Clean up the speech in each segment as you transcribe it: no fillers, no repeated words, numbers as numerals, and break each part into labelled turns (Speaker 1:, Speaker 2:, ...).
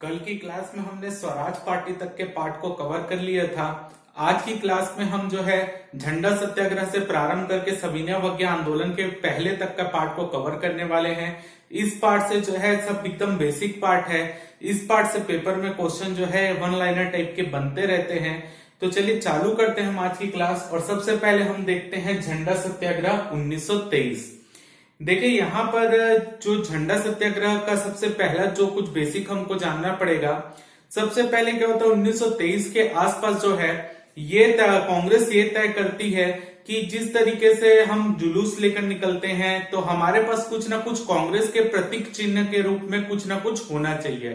Speaker 1: कल की क्लास में हमने स्वराज पार्टी तक के पार्ट को कवर कर लिया था। आज की क्लास में हम जो है झंडा सत्याग्रह से प्रारंभ करके सविनय अवज्ञा आंदोलन के पहले तक का पार्ट को कवर करने वाले हैं। इस पार्ट से जो है सब एकदम बेसिक पार्ट है। इस पार्ट से पेपर में क्वेश्चन जो है वन लाइनर टाइप के बनते रहते हैं। तो चलिए चालू करते हैं हम आज की क्लास। और सबसे पहले हम देखते हैं झंडा सत्याग्रह 1923। देखिए यहाँ पर जो झंडा सत्याग्रह का सबसे पहला जो कुछ बेसिक हमको जानना पड़ेगा। सबसे पहले क्या होता है 1923 के आसपास जो है ये कांग्रेस ये तय करती है कि जिस तरीके से हम जुलूस लेकर निकलते हैं तो हमारे पास कुछ ना कुछ कांग्रेस के प्रतीक चिन्ह के रूप में कुछ ना कुछ होना चाहिए।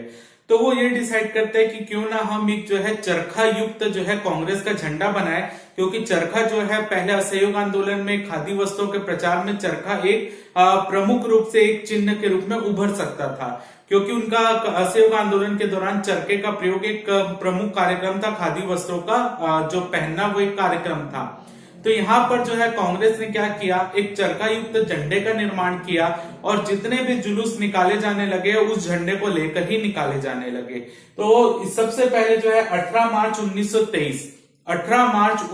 Speaker 1: तो वो ये डिसाइड करते हैं कि क्यों ना हम एक जो है चरखा युक्त जो है कांग्रेस का झंडा बनाए, क्योंकि चरखा जो है पहले असहयोग आंदोलन में खादी वस्त्रों के प्रचार में चरखा एक प्रमुख रूप से एक चिन्ह के रूप में उभर सकता था, क्योंकि उनका असहयोग आंदोलन के दौरान चरखे का प्रयोग एक प्रमुख कार्यक्रम था। खादी वस्त्रों का जो पहनना वो एक कार्यक्रम था। तो यहाँ पर जो है कांग्रेस ने क्या किया, एक चरखा युक्त झंडे का निर्माण किया और जितने भी जुलूस निकाले जाने लगे उस झंडे को लेकर ही निकाले जाने लगे। तो सबसे पहले जो है 18 मार्च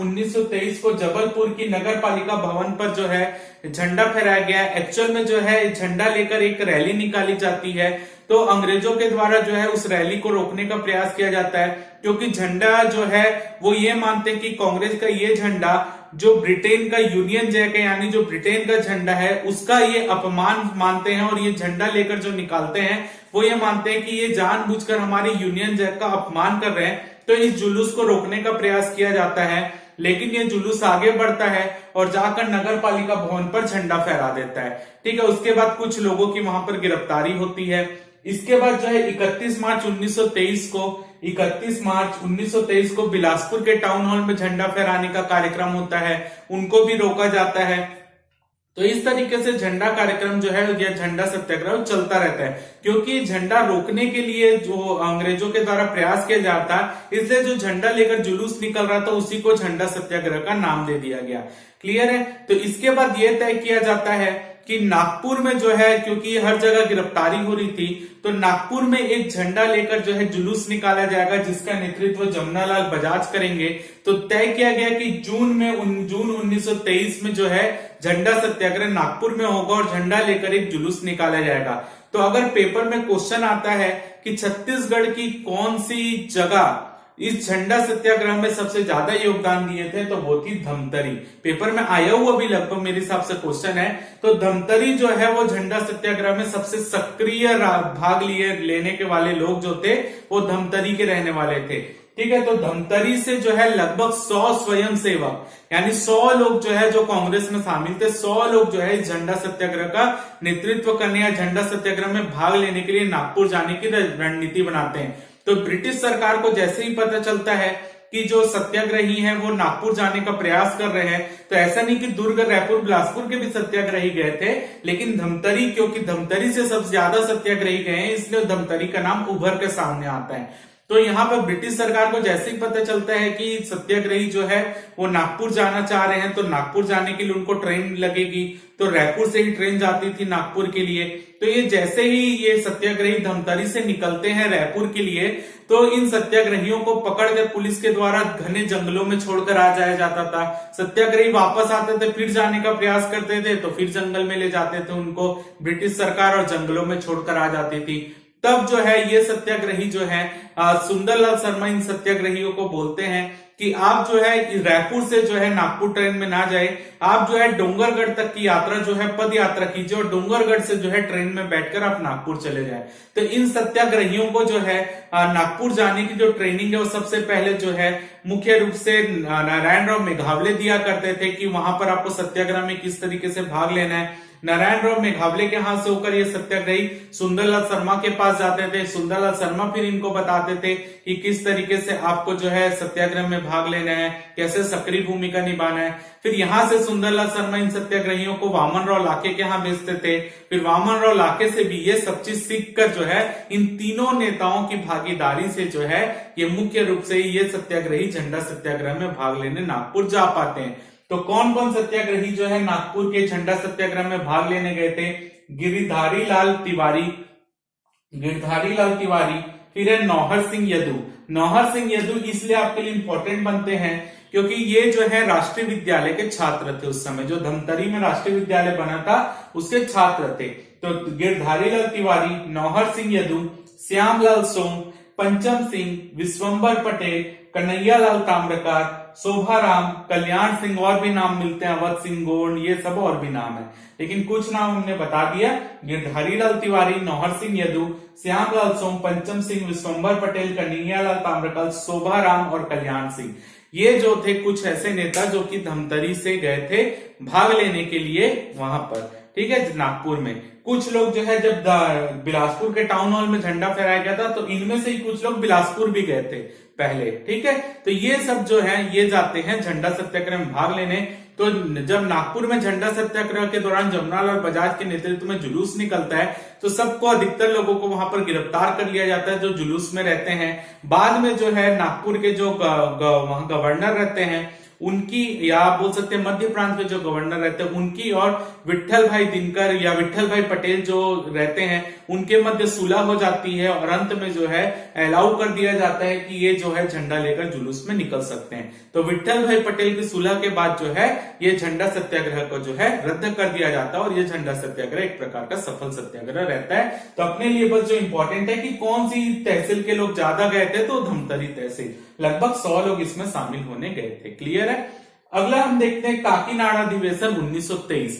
Speaker 1: 1923 को जबलपुर की नगर पालिका भवन पर जो है झंडा फहराया गया। एक्चुअल में जो है झंडा लेकर एक रैली निकाली जाती है। तो अंग्रेजों के द्वारा जो है उस रैली को रोकने का प्रयास किया जाता है, क्योंकि झंडा जो है वो ये मानते हैं कि कांग्रेस का ये झंडा जो ब्रिटेन का यूनियन जैक है, यानी जो ब्रिटेन का झंडा है उसका ये अपमान मानते हैं। और ये झंडा लेकर जो निकालते हैं वो ये मानते हैं कि ये जानबूझकर हमारे यूनियन जैक का अपमान कर रहे हैं। तो इस जुलूस को रोकने का प्रयास किया जाता है, लेकिन ये जुलूस आगे बढ़ता है और जाकर नगर पालिका भवन पर झंडा फहरा देता है। ठीक है, उसके बाद कुछ लोगों की वहां पर गिरफ्तारी होती है। इसके बाद जो है 31 मार्च 1923 को बिलासपुर के टाउन हॉल में झंडा फहराने का कार्यक्रम होता है, उनको भी रोका जाता है। तो इस तरीके से झंडा कार्यक्रम जो है या झंडा सत्याग्रह चलता रहता है, क्योंकि झंडा रोकने के लिए जो अंग्रेजों के द्वारा प्रयास किया जाता है, इसलिए जो झंडा लेकर जुलूस निकल रहा था उसी को झंडा सत्याग्रह का नाम दे दिया गया। क्लियर है। तो इसके बाद यह तय किया जाता है कि नागपुर में जो है, क्योंकि हर जगह गिरफ्तारी हो रही थी, तो नागपुर में एक झंडा लेकर जो है जुलूस निकाला जाएगा जिसका नेतृत्व जमनालाल बजाज करेंगे। तो तय किया गया कि जून 1923 में जो है झंडा सत्याग्रह नागपुर में होगा और झंडा लेकर एक जुलूस निकाला जाएगा। तो अगर पेपर में क्वेश्चन आता है कि छत्तीसगढ़ की कौन सी जगह इस झंडा सत्याग्रह में सबसे ज्यादा योगदान दिए थे, तो वो थी धमतरी। पेपर में आया हुआ भी लगभग मेरे हिसाब से क्वेश्चन है। तो धमतरी जो है वो झंडा सत्याग्रह में सबसे सक्रिय भाग लेने के वाले लोग जो थे वो धमतरी के रहने वाले थे। ठीक है, तो धमतरी से जो है लगभग 100 स्वयंसेवक यानी 100 लोग जो है जो कांग्रेस में शामिल थे, 100 लोग जो है इस झंडा सत्याग्रह का नेतृत्व करने या झंडा सत्याग्रह में भाग लेने के लिए नागपुर जाने की रणनीति बनाते हैं। तो ब्रिटिश सरकार को जैसे ही पता चलता है कि जो सत्याग्रही हैं वो नागपुर जाने का प्रयास कर रहे हैं, तो ऐसा नहीं कि दुर्ग, रायपुर, बिलासपुर के भी सत्याग्रही गए थे, लेकिन धमतरी, क्योंकि धमतरी से सबसे ज्यादा सत्याग्रही गए हैं, इसलिए धमतरी का नाम उभर के सामने आता है। तो यहाँ पर ब्रिटिश सरकार को जैसे ही पता चलता है कि सत्याग्रही जो है वो नागपुर जाना चाह रहे हैं, तो नागपुर जाने के लिए उनको ट्रेन लगेगी। तो रायपुर से ही ट्रेन जाती थी नागपुर के लिए। तो ये जैसे ही ये सत्याग्रही धमतरी से निकलते हैं रायपुर के लिए, तो इन सत्याग्रहियों को पकड़कर पुलिस के द्वारा घने जंगलों में छोड़कर आ जाया जाता था। सत्याग्रही वापस आते थे, फिर जाने का प्रयास करते थे, तो फिर जंगल में ले जाते थे उनको ब्रिटिश सरकार और जंगलों में छोड़कर आ जाती थी। तब जो है ये सत्याग्रही जो है सुंदरलाल शर्मा इन सत्याग्रहियों को बोलते हैं कि आप जो है रायपुर से जो है नागपुर ट्रेन में ना जाए, आप जो है डोंगरगढ़ तक की यात्रा जो है पद यात्रा कीजिए और डोंगरगढ़ से जो है ट्रेन में बैठकर आप नागपुर चले जाए। तो इन सत्याग्रहियों को जो है नागपुर जाने की जो ट्रेनिंग है वो सबसे पहले जो है मुख्य रूप से नारायणराव मेघावले दिया करते थे कि वहां पर आपको सत्याग्रह में किस तरीके से भाग लेना है। नारायणराव मेघावले के हाथ से होकर ये सत्याग्रही सुंदरलाल शर्मा के पास जाते थे। सुंदरलाल शर्मा फिर इनको बताते थे कि किस तरीके से आपको जो है सत्याग्रह में भाग लेना है, कैसे सक्रिय भूमिका निभाना है। फिर यहां से सुंदरलाल शर्मा इन सत्याग्रहियों को वामनराव लाखे के यहाँ भेजते थे। फिर वामनराव लाखे से भी ये सब चीज सीख कर जो है इन तीनों नेताओं की भागीदारी से जो है ये मुख्य रूप से ये सत्याग्रही झंडा सत्याग्रह में भाग लेने नागपुर जा पाते हैं। तो कौन कौन सत्याग्रही जो है नागपुर के झंडा सत्याग्रह में भाग लेने गए थे? गिरधारी लाल तिवारी, फिर है नौहर सिंह यदु। नौहर सिंह यदु इसलिए आपके लिए इंपॉर्टेंट बनते हैं क्योंकि ये जो है राष्ट्रीय विद्यालय के छात्र थे। उस समय जो धमतरी में राष्ट्रीय विद्यालय बना था उसके छात्र थे। तो गिरधारी लाल तिवारी, नौहर सिंह यदु, श्यामलाल सोम, पंचम सिंह, विश्वंभर पटेल, कन्हैया लाल ताम्रकार, शोभाराम, कल्याण सिंह, और भी नाम मिलते हैं, अवध सिंह गोंड, ये सब और भी नाम है, लेकिन कुछ नाम हमने बता दिया। गिरधारी लाल तिवारी, नौहर सिंह यदु, श्यामलाल सोम, पंचम सिंह, विश्वंभर पटेल, कन्हैया लाल ताम्रकार, शोभाराम और कल्याण सिंह, ये जो थे कुछ ऐसे नेता जो कि धमतरी से गए थे भाग लेने के लिए वहां पर, ठीक है, नागपुर में। कुछ लोग जो है जब बिलासपुर के टाउन हॉल में झंडा फहराया गया था तो इनमें से ही कुछ लोग बिलासपुर भी गए थे पहले, ठीक है। तो ये सब जो है ये जाते हैं झंडा सत्याग्रह में भाग लेने। तो जब नागपुर में झंडा सत्याग्रह के दौरान जमनालाल बजाज के नेतृत्व में जुलूस निकलता है तो सबको, अधिकतर लोगों को वहां पर गिरफ्तार कर लिया जाता है जो जुलूस में रहते हैं। बाद में जो है नागपुर के जो वहां गवर्नर रहते हैं उनकी, या आप बोल सकते हैं मध्य प्रांत के जो गवर्नर रहते हैं उनकी, और विट्ठल भाई दिनकर या विट्ठल भाई पटेल जो रहते हैं उनके मध्य सुलह हो जाती है और अंत में जो है अलाउ कर दिया जाता है कि ये जो है झंडा लेकर जुलूस में निकल सकते हैं। तो विट्ठल भाई पटेल की सुलह के बाद जो है ये झंडा सत्याग्रह को जो है रद्द कर दिया जाता है और ये झंडा सत्याग्रह एक प्रकार का सफल सत्याग्रह रहता है। तो अपने लिए बस जो इंपॉर्टेंट है कि कौन सी तहसील के लोग ज्यादा गए थे, तो धमतरी तहसील, लगभग 100 लोग इसमें शामिल होने गए थे। क्लियर है। अगला हम देखते हैं काकीनाडा अधिवेशन 1923।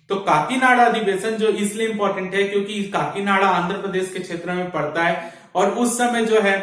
Speaker 1: तो काकीनाडा अधिवेशन जो इसलिए इंपॉर्टेंट है क्योंकि काकीनाडा आंध्र प्रदेश के क्षेत्र में पड़ता है और उस समय जो है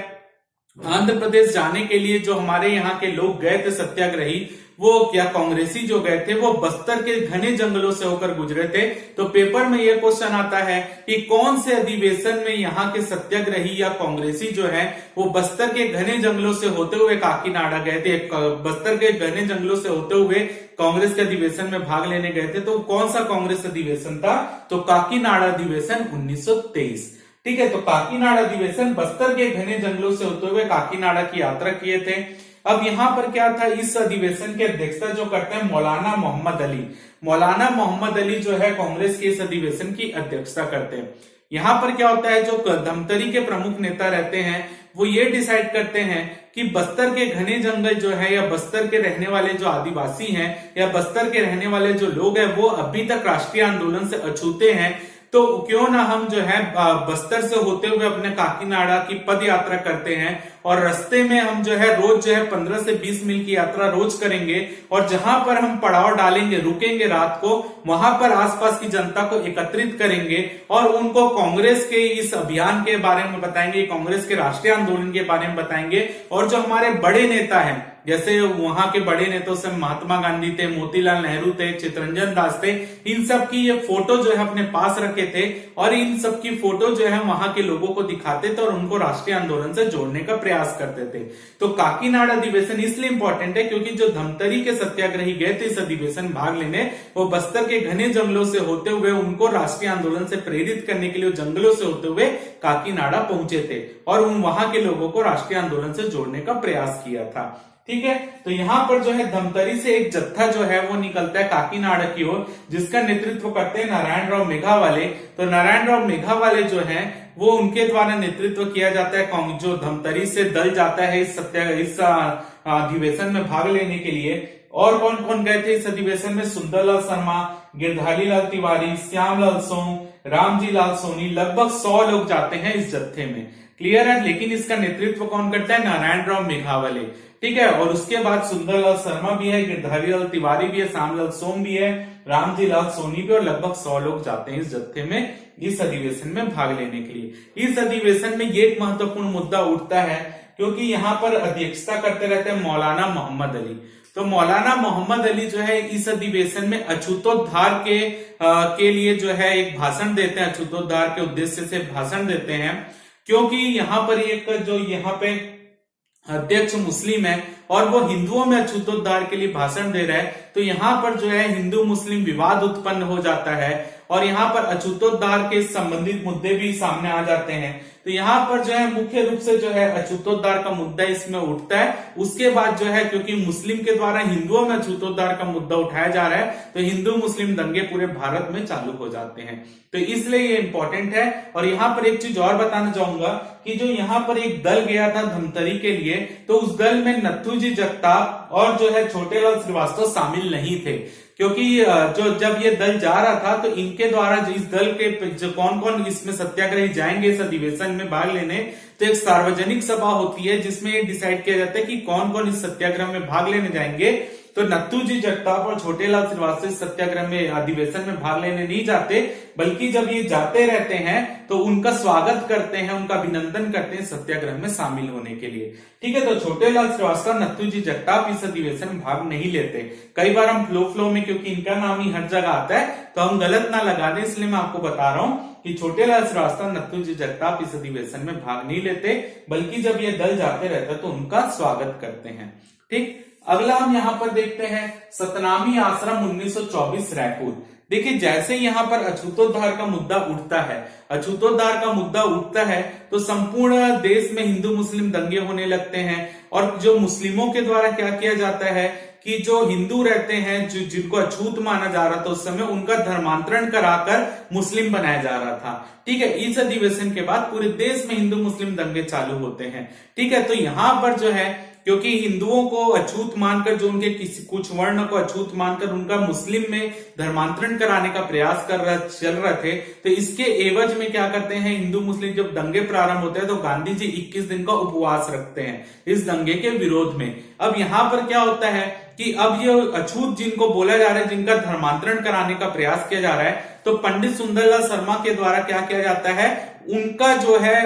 Speaker 1: आंध्र प्रदेश जाने के लिए जो हमारे यहाँ के लोग गए थे सत्याग्रही, वो क्या कांग्रेसी जो गए थे वो बस्तर के घने जंगलों से होकर गुजरे थे। तो पेपर में यह क्वेश्चन आता है कि कौन से अधिवेशन में यहाँ के सत्याग्रही या कांग्रेसी जो है वो बस्तर के घने जंगलों से होते हुए काकीनाडा गए थे, बस्तर के घने जंगलों से होते हुए कांग्रेस के अधिवेशन में भाग लेने गए थे। तो कौन सा कांग्रेस अधिवेशन था? तो काकीनाडा अधिवेशन 1923। ठीक है, तो काकीनाडा अधिवेशन बस्तर के घने जंगलों से होते हुए काकीनाडा की यात्रा किए थे। अब यहाँ पर क्या था, इस अधिवेशन की अध्यक्षता जो करते हैं मौलाना मोहम्मद अली। मौलाना मोहम्मद अली जो है कांग्रेस के इस अधिवेशन की अध्यक्षता करते हैं। यहाँ पर क्या होता है, जो धमतरी के प्रमुख नेता रहते हैं वो ये डिसाइड करते हैं कि बस्तर के घने जंगल जो है या बस्तर के रहने वाले जो आदिवासी हैं या बस्तर के रहने वाले जो लोग हैं वो अभी तक राष्ट्रीय आंदोलन से अछूते हैं, तो क्यों ना हम जो है बस्तर से होते हुए अपने काकीनाडा की पद यात्रा करते हैं और रास्ते में हम जो है रोज जो है 15 से 20 मील की यात्रा रोज करेंगे और जहां पर हम पड़ाव डालेंगे, रुकेंगे रात को, वहां पर आसपास की जनता को एकत्रित करेंगे और उनको कांग्रेस के इस अभियान के बारे में बताएंगे, कांग्रेस के राष्ट्रीय आंदोलन के बारे में बताएंगे। और जो हमारे बड़े नेता हैं, जैसे वहां के बड़े नेताओं से महात्मा गांधी थे, मोतीलाल नेहरू थे, चित्तरंजन दास थे, इन सब की ये फोटो जो है अपने पास रखे थे और इन सब की फोटो जो है वहां के लोगों को दिखाते थे और उनको राष्ट्रीय आंदोलन से जोड़ने का प्रयास करते थे। तो काकीनाडा अधिवेशन इसलिए इंपॉर्टेंट है क्योंकि जो धमतरी के सत्याग्रही गए थे इस अधिवेशन भाग लेने, वो बस्तर के घने जंगलों से होते हुए उनको राष्ट्रीय आंदोलन से प्रेरित करने के लिए जंगलों से होते हुए काकीनाडा पहुंचे थे और उन वहां के लोगों को राष्ट्रीय आंदोलन से जोड़ने का प्रयास किया था। ठीक है, तो यहाँ पर जो है धमतरी से एक जत्था जो है वो निकलता है काकीनाडा की ओर, जिसका नेतृत्व करते हैं नारायण राव मेघावाले। तो नारायण राव मेघावाले जो है वो उनके द्वारा नेतृत्व किया जाता है। जो धमतरी से दल जाता है इस अधिवेशन में भाग लेने के लिए। और कौन कौन गए थे इस अधिवेशन में? सुंदरलाल शर्मा, गिरधारी लाल तिवारी, श्यामलाल सोम, रामजी लाल सोनी, लगभग 100 लोग जाते हैं इस जत्थे में। क्लियर है, लेकिन इसका नेतृत्व कौन करता है? नारायण राव मेघावाले। ठीक है, और उसके बाद सुंदरलाल शर्मा भी है, गिरधारी लाल तिवारी भी है, श्यामलाल सोम भी है, रामजी लाल सोनी भी, और लगभग 100 लोग जाते हैं इस जत्थे में इस अधिवेशन में भाग लेने के लिए। इस अधिवेशन में ये एक महत्वपूर्ण मुद्दा उठता है क्योंकि यहाँ पर अध्यक्षता करते रहते हैं मौलाना मोहम्मद अली। तो मौलाना मोहम्मद अली जो है इस अधिवेशन में अछूतोद्धार के लिए जो है एक भाषण देते हैं, अछूतोद्धार के उद्देश्य से भाषण देते हैं, क्योंकि यहाँ पर एक जो यहाँ पे अध्यक्ष मुस्लिम है और वो हिंदुओं में अछूतोद्धार के लिए भाषण दे रहा है। तो यहाँ पर जो है हिंदू मुस्लिम विवाद उत्पन्न हो जाता है और यहाँ पर अछूतोद्धार के संबंधित मुद्दे भी सामने आ जाते हैं। तो यहाँ पर जो है मुख्य रूप से जो है अछूतोद्धार का मुद्दा इसमें उठता है। उसके बाद जो है क्योंकि मुस्लिम के द्वारा हिंदुओं में अछूतोद्धार का मुद्दा उठाया जा रहा है तो हिंदू मुस्लिम दंगे पूरे भारत में चालू हो जाते हैं। तो इसलिए ये इंपॉर्टेंट है। और यहाँ पर एक चीज और बताना चाहूंगा कि जो यहाँ पर एक दल गया था धमतरी के लिए, तो उस दल में नथुजी जगताप और जो है छोटेलाल श्रीवास्तव शामिल नहीं थे, क्योंकि जो जब ये दल जा रहा था तो इनके द्वारा इस दल के जो कौन कौन इसमें सत्याग्रही जाएंगे इस अधिवेशन में भाग लेने, तो एक सार्वजनिक सभा होती है जिसमें ये डिसाइड किया जाता है कि कौन कौन इस सत्याग्रह में भाग लेने जाएंगे। तो नथुजी जगताप और छोटेलाल श्रीवास्तव सत्याग्रह में अधिवेशन में भाग लेने नहीं जाते, बल्कि जब ये जाते रहते हैं तो उनका स्वागत करते हैं, उनका अभिनंदन करते हैं सत्याग्रह में शामिल होने के लिए। ठीक है, तो छोटेलाल श्रीवास्तव नथुजी जगताप इस अधिवेशन में भाग नहीं लेते। कई बार हम फ्लो में क्योंकि इनका नाम ही हर जगह आता है तो हम गलत ना लगा दें, इसलिए मैं आपको बता रहा हूं कि छोटेलाल श्रीवास्तव नथुजी जगताप इस अधिवेशन में भाग नहीं लेते, बल्कि जब ये दल जाते रहते तो उनका स्वागत करते हैं। ठीक, अगला हम यहाँ पर देखते हैं सतनामी आश्रम 1924 रायपुर। देखिए जैसे यहाँ पर अछूतोद्धार का मुद्दा उठता है, अछूतोद्धार का मुद्दा उठता है तो संपूर्ण देश में हिंदू मुस्लिम दंगे होने लगते हैं। और जो मुस्लिमों के द्वारा क्या किया जाता है कि जो हिंदू रहते हैं जिनको अछूत माना जा रहा था उस समय, उनका धर्मांतरण कराकर मुस्लिम बनाया जा रहा था। ठीक है, इस अधिवेशन के बाद पूरे देश में हिंदू मुस्लिम दंगे चालू होते हैं। ठीक है, तो यहाँ पर जो है क्योंकि हिंदुओं को अछूत मानकर, जो उनके किसी कुछ वर्ण को अछूत मानकर उनका मुस्लिम में धर्मांतरण कराने का प्रयास चल रहे थे, तो इसके एवज में क्या करते हैं हिंदू मुस्लिम जब दंगे प्रारंभ होते हैं तो गांधी जी 21 दिन का उपवास रखते हैं इस दंगे के विरोध में। अब यहाँ पर क्या होता है कि अब ये अछूत जिनको बोला जा रहा है, जिनका धर्मांतरण कराने का प्रयास किया जा रहा है, तो पंडित सुंदरलाल शर्मा के द्वारा क्या किया जाता है, उनका जो है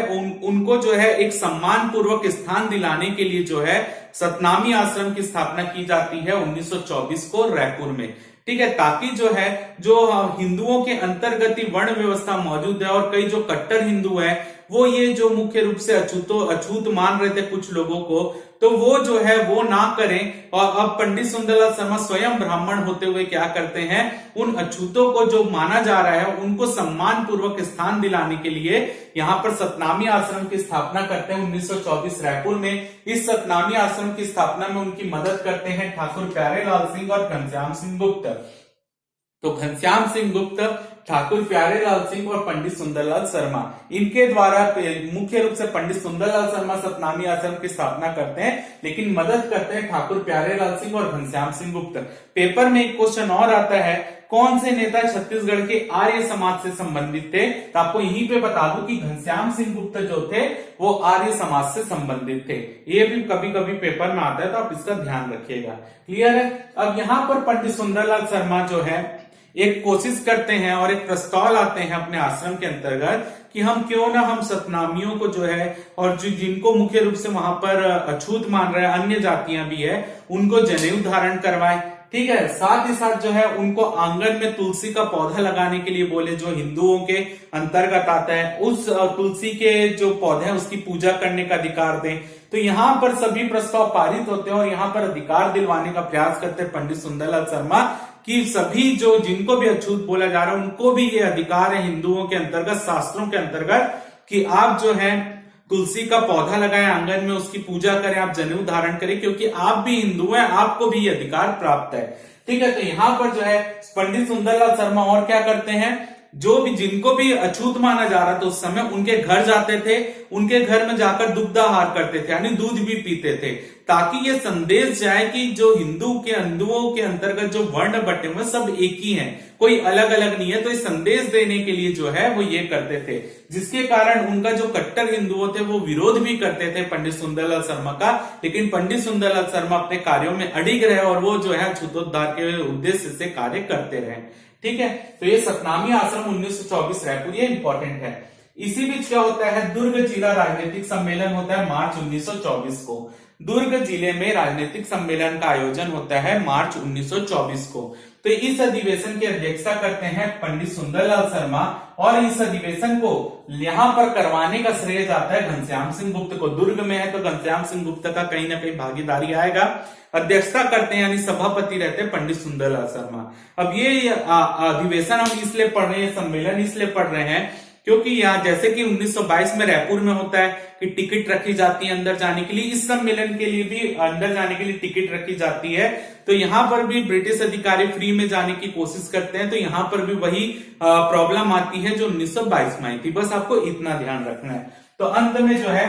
Speaker 1: उनको जो है एक सम्मान पूर्वक स्थान दिलाने के लिए जो है सतनामी आश्रम की स्थापना की जाती है 1924 को रायपुर में। ठीक है, ताकि जो है जो हिंदुओं के अंतर्गत वर्ण व्यवस्था मौजूद है और कई जो कट्टर हिंदू है वो ये जो मुख्य रूप से अछूत मान रहे थे कुछ लोगों को, तो वो जो है वो ना करें। और अब पंडित सुंदरलाल शर्मा स्वयं ब्राह्मण होते हुए क्या करते हैं, उन अछूतों को जो माना जा रहा है उनको सम्मान पूर्वक स्थान दिलाने के लिए यहाँ पर सतनामी आश्रम की स्थापना करते हैं 1924 रायपुर में। इस सतनामी आश्रम की स्थापना में उनकी मदद करते हैं ठाकुर प्यारेलाल सिंह और घनश्याम सिंह गुप्त। तो घनश्याम सिंह गुप्त, ठाकुर प्यारेलाल सिंह और पंडित सुंदरलाल शर्मा, इनके द्वारा मुख्य रूप से पंडित सुंदरलाल शर्मा सतनामी आश्रम की स्थापना करते हैं, लेकिन मदद करते हैं ठाकुर प्यारेलाल सिंह और घनश्याम सिंह गुप्त। पेपर में एक क्वेश्चन और आता है, कौन से नेता छत्तीसगढ़ के आर्य समाज से संबंधित थे? तो आपको यहीं पे बता दूं कि घनश्याम सिंह गुप्त जो थे वो आर्य समाज से संबंधित थे। ये भी कभी कभी पेपर में आता है तो आप इसका ध्यान रखिएगा। क्लियर है? अब यहाँ पर पंडित सुंदरलाल शर्मा जो है एक कोशिश करते हैं और एक प्रस्ताव लाते हैं अपने आश्रम के अंतर्गत कि हम क्यों ना हम सतनामियों को जो है और जो जिनको मुख्य रूप से वहां पर अछूत मान रहे हैं, अन्य जातियां भी है, उनको जनेऊ धारण करवाएं। ठीक है, साथ ही साथ जो है उनको आंगन में तुलसी का पौधा लगाने के लिए बोले, जो हिंदुओं के अंतर्गत आता है। उस तुलसी के जो पौधे हैं उसकी पूजा करने का अधिकार दें। तो यहाँ पर सभी प्रस्ताव पारित होते हैं और यहाँ पर अधिकार दिलवाने का प्रयास करते हैं पंडित सुंदरलाल शर्मा कि सभी जो जिनको भी अछूत बोला जा रहा है उनको भी ये अधिकार है हिंदुओं के अंतर्गत, शास्त्रों के अंतर्गत, कि आप जो है तुलसी का पौधा लगाएं आंगन में, उसकी पूजा करें, आप जनेऊ धारण करें, क्योंकि आप भी हिंदू हैं, आपको भी ये अधिकार प्राप्त है। ठीक है, तो यहाँ पर जो है पंडित सुंदरलाल शर्मा और क्या करते हैं, जो भी जिनको भी अछूत माना जा रहा था उस समय उनके घर जाते थे, उनके घर में जाकर दुग्धाहार करते थे, यानी दूध भी पीते थे, ताकि ये संदेश जाए कि जो हिंदुओं के अंतर्गत जो वर्ण बटे हुए सब एक ही हैं, कोई अलग अलग नहीं है। तो इस संदेश देने के लिए जो है वो ये करते थे, जिसके कारण उनका जो कट्टर हिंदुओं थे वो विरोध भी करते थे पंडित सुंदरलाल शर्मा का, लेकिन पंडित सुंदरलाल शर्मा अपने कार्यों में अडिग रहे और वो जो है अछूतोद्धार के उद्देश्य से कार्य करते रहे। ठीक है, तो ये सतनामी आश्रम 1924 रायपुर, ये इंपॉर्टेंट है। इसी बीच क्या होता है, दुर्ग जिला राजनीतिक सम्मेलन होता है मार्च 1924 को। दुर्ग जिले में राजनीतिक सम्मेलन का आयोजन होता है मार्च 1924 को। तो इस अधिवेशन की अध्यक्षता करते हैं पंडित सुंदरलाल शर्मा, और इस अधिवेशन को यहां पर करवाने का श्रेय जाता है घनश्याम सिंह गुप्त को। दुर्ग में है तो घनश्याम सिंह गुप्त का कहीं ना कहीं भागीदारी आएगा। अध्यक्षता करते हैं यानी सभापति रहते हैं पंडित सुंदरलाल शर्मा। अब ये अधिवेशन हम इसलिए पढ़ रहे हैं, सम्मेलन इसलिए पढ़ रहे हैं क्योंकि यहाँ जैसे कि 1922 में रायपुर में होता है कि टिकट रखी जाती है अंदर जाने के लिए, इस सम्मेलन के लिए भी अंदर जाने के लिए टिकट रखी जाती है। तो यहाँ पर भी ब्रिटिश अधिकारी फ्री में जाने की कोशिश करते हैं, तो यहाँ पर भी वही प्रॉब्लम आती है जो 1922 में आई थी। बस आपको इतना ध्यान रखना है। तो अंत में जो है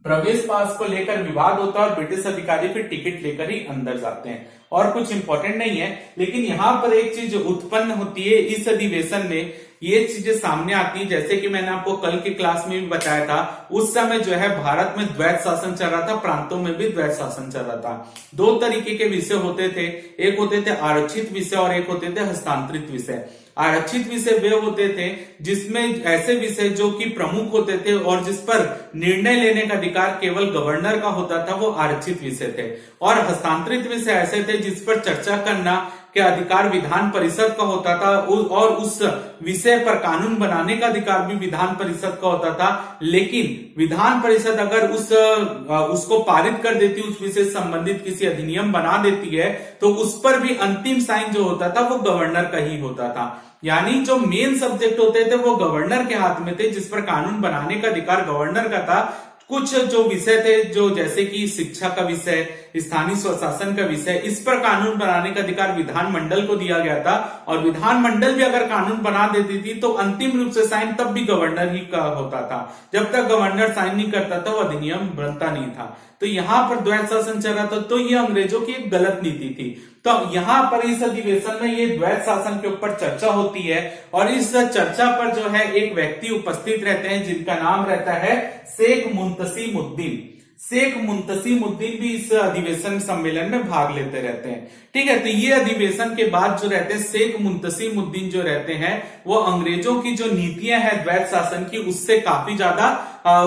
Speaker 1: प्रवेश पास को लेकर विवाद होता है और ब्रिटिश अधिकारी फिर टिकट लेकर ही अंदर जाते हैं, और कुछ इंपॉर्टेंट नहीं है। लेकिन यहाँ पर एक चीज उत्पन्न होती है इस अधिवेशन में, ये चीजें सामने आती है, जैसे कि मैंने आपको कल की क्लास में भी बताया था, उस समय जो है भारत में द्वैत शासन चल रहा था, प्रांतों में भी द्वैत शासन चल रहा था। दो तरीके के विषय होते थे, एक होते थे आरक्षित विषय और एक होते थे हस्तांतरित विषय। आरक्षित विषय वे होते थे जिसमें ऐसे विषय जो कि प्रमुख होते थे और जिस पर निर्णय लेने का अधिकार केवल गवर्नर का होता था, वो आरक्षित विषय थे। और हस्तांतरित विषय ऐसे थे जिस पर चर्चा करना के अधिकार विधान परिषद का होता था, और उस विषय पर कानून बनाने का अधिकार भी विधान परिषद का होता था। लेकिन विधान परिषद अगर उसको पारित कर देती, उस विषय से संबंधित किसी अधिनियम बना देती है, तो उस पर भी अंतिम साइन जो होता था वो गवर्नर का ही होता था। यानी जो मेन सब्जेक्ट होते थे वो गवर्नर के हाथ में थे, जिस पर कानून बनाने का अधिकार गवर्नर का था। कुछ जो विषय थे, जो जैसे कि शिक्षा का विषय, स्थानीय स्वशासन का विषय, इस पर कानून बनाने का अधिकार विधानमंडल को दिया गया था, और विधानमंडल भी अगर कानून बना देती थी तो अंतिम रूप से साइन तब भी गवर्नर ही का होता था। जब तक गवर्नर साइन नहीं करता था वो अधिनियम बनता नहीं था। तो यहाँ पर द्वैत शासन चल रहा था, तो ये अंग्रेजों की एक गलत नीति थी। तो यहाँ पर इस अधिवेशन में ये द्वैत शासन के ऊपर चर्चा होती है, और इस चर्चा पर जो है एक व्यक्ति उपस्थित रहते हैं जिनका नाम रहता है शेख मुंतसिमुद्दीन। शेख मुंतसिमुद्दीन भी इस अधिवेशन सम्मेलन में भाग लेते रहते हैं। ठीक है, तो ये अधिवेशन के बाद जो रहते हैं शेख मुंतसिमुद्दीन जो रहते हैं, वो अंग्रेजों की जो नीतियां हैं द्वैत शासन की, उससे काफी ज्यादा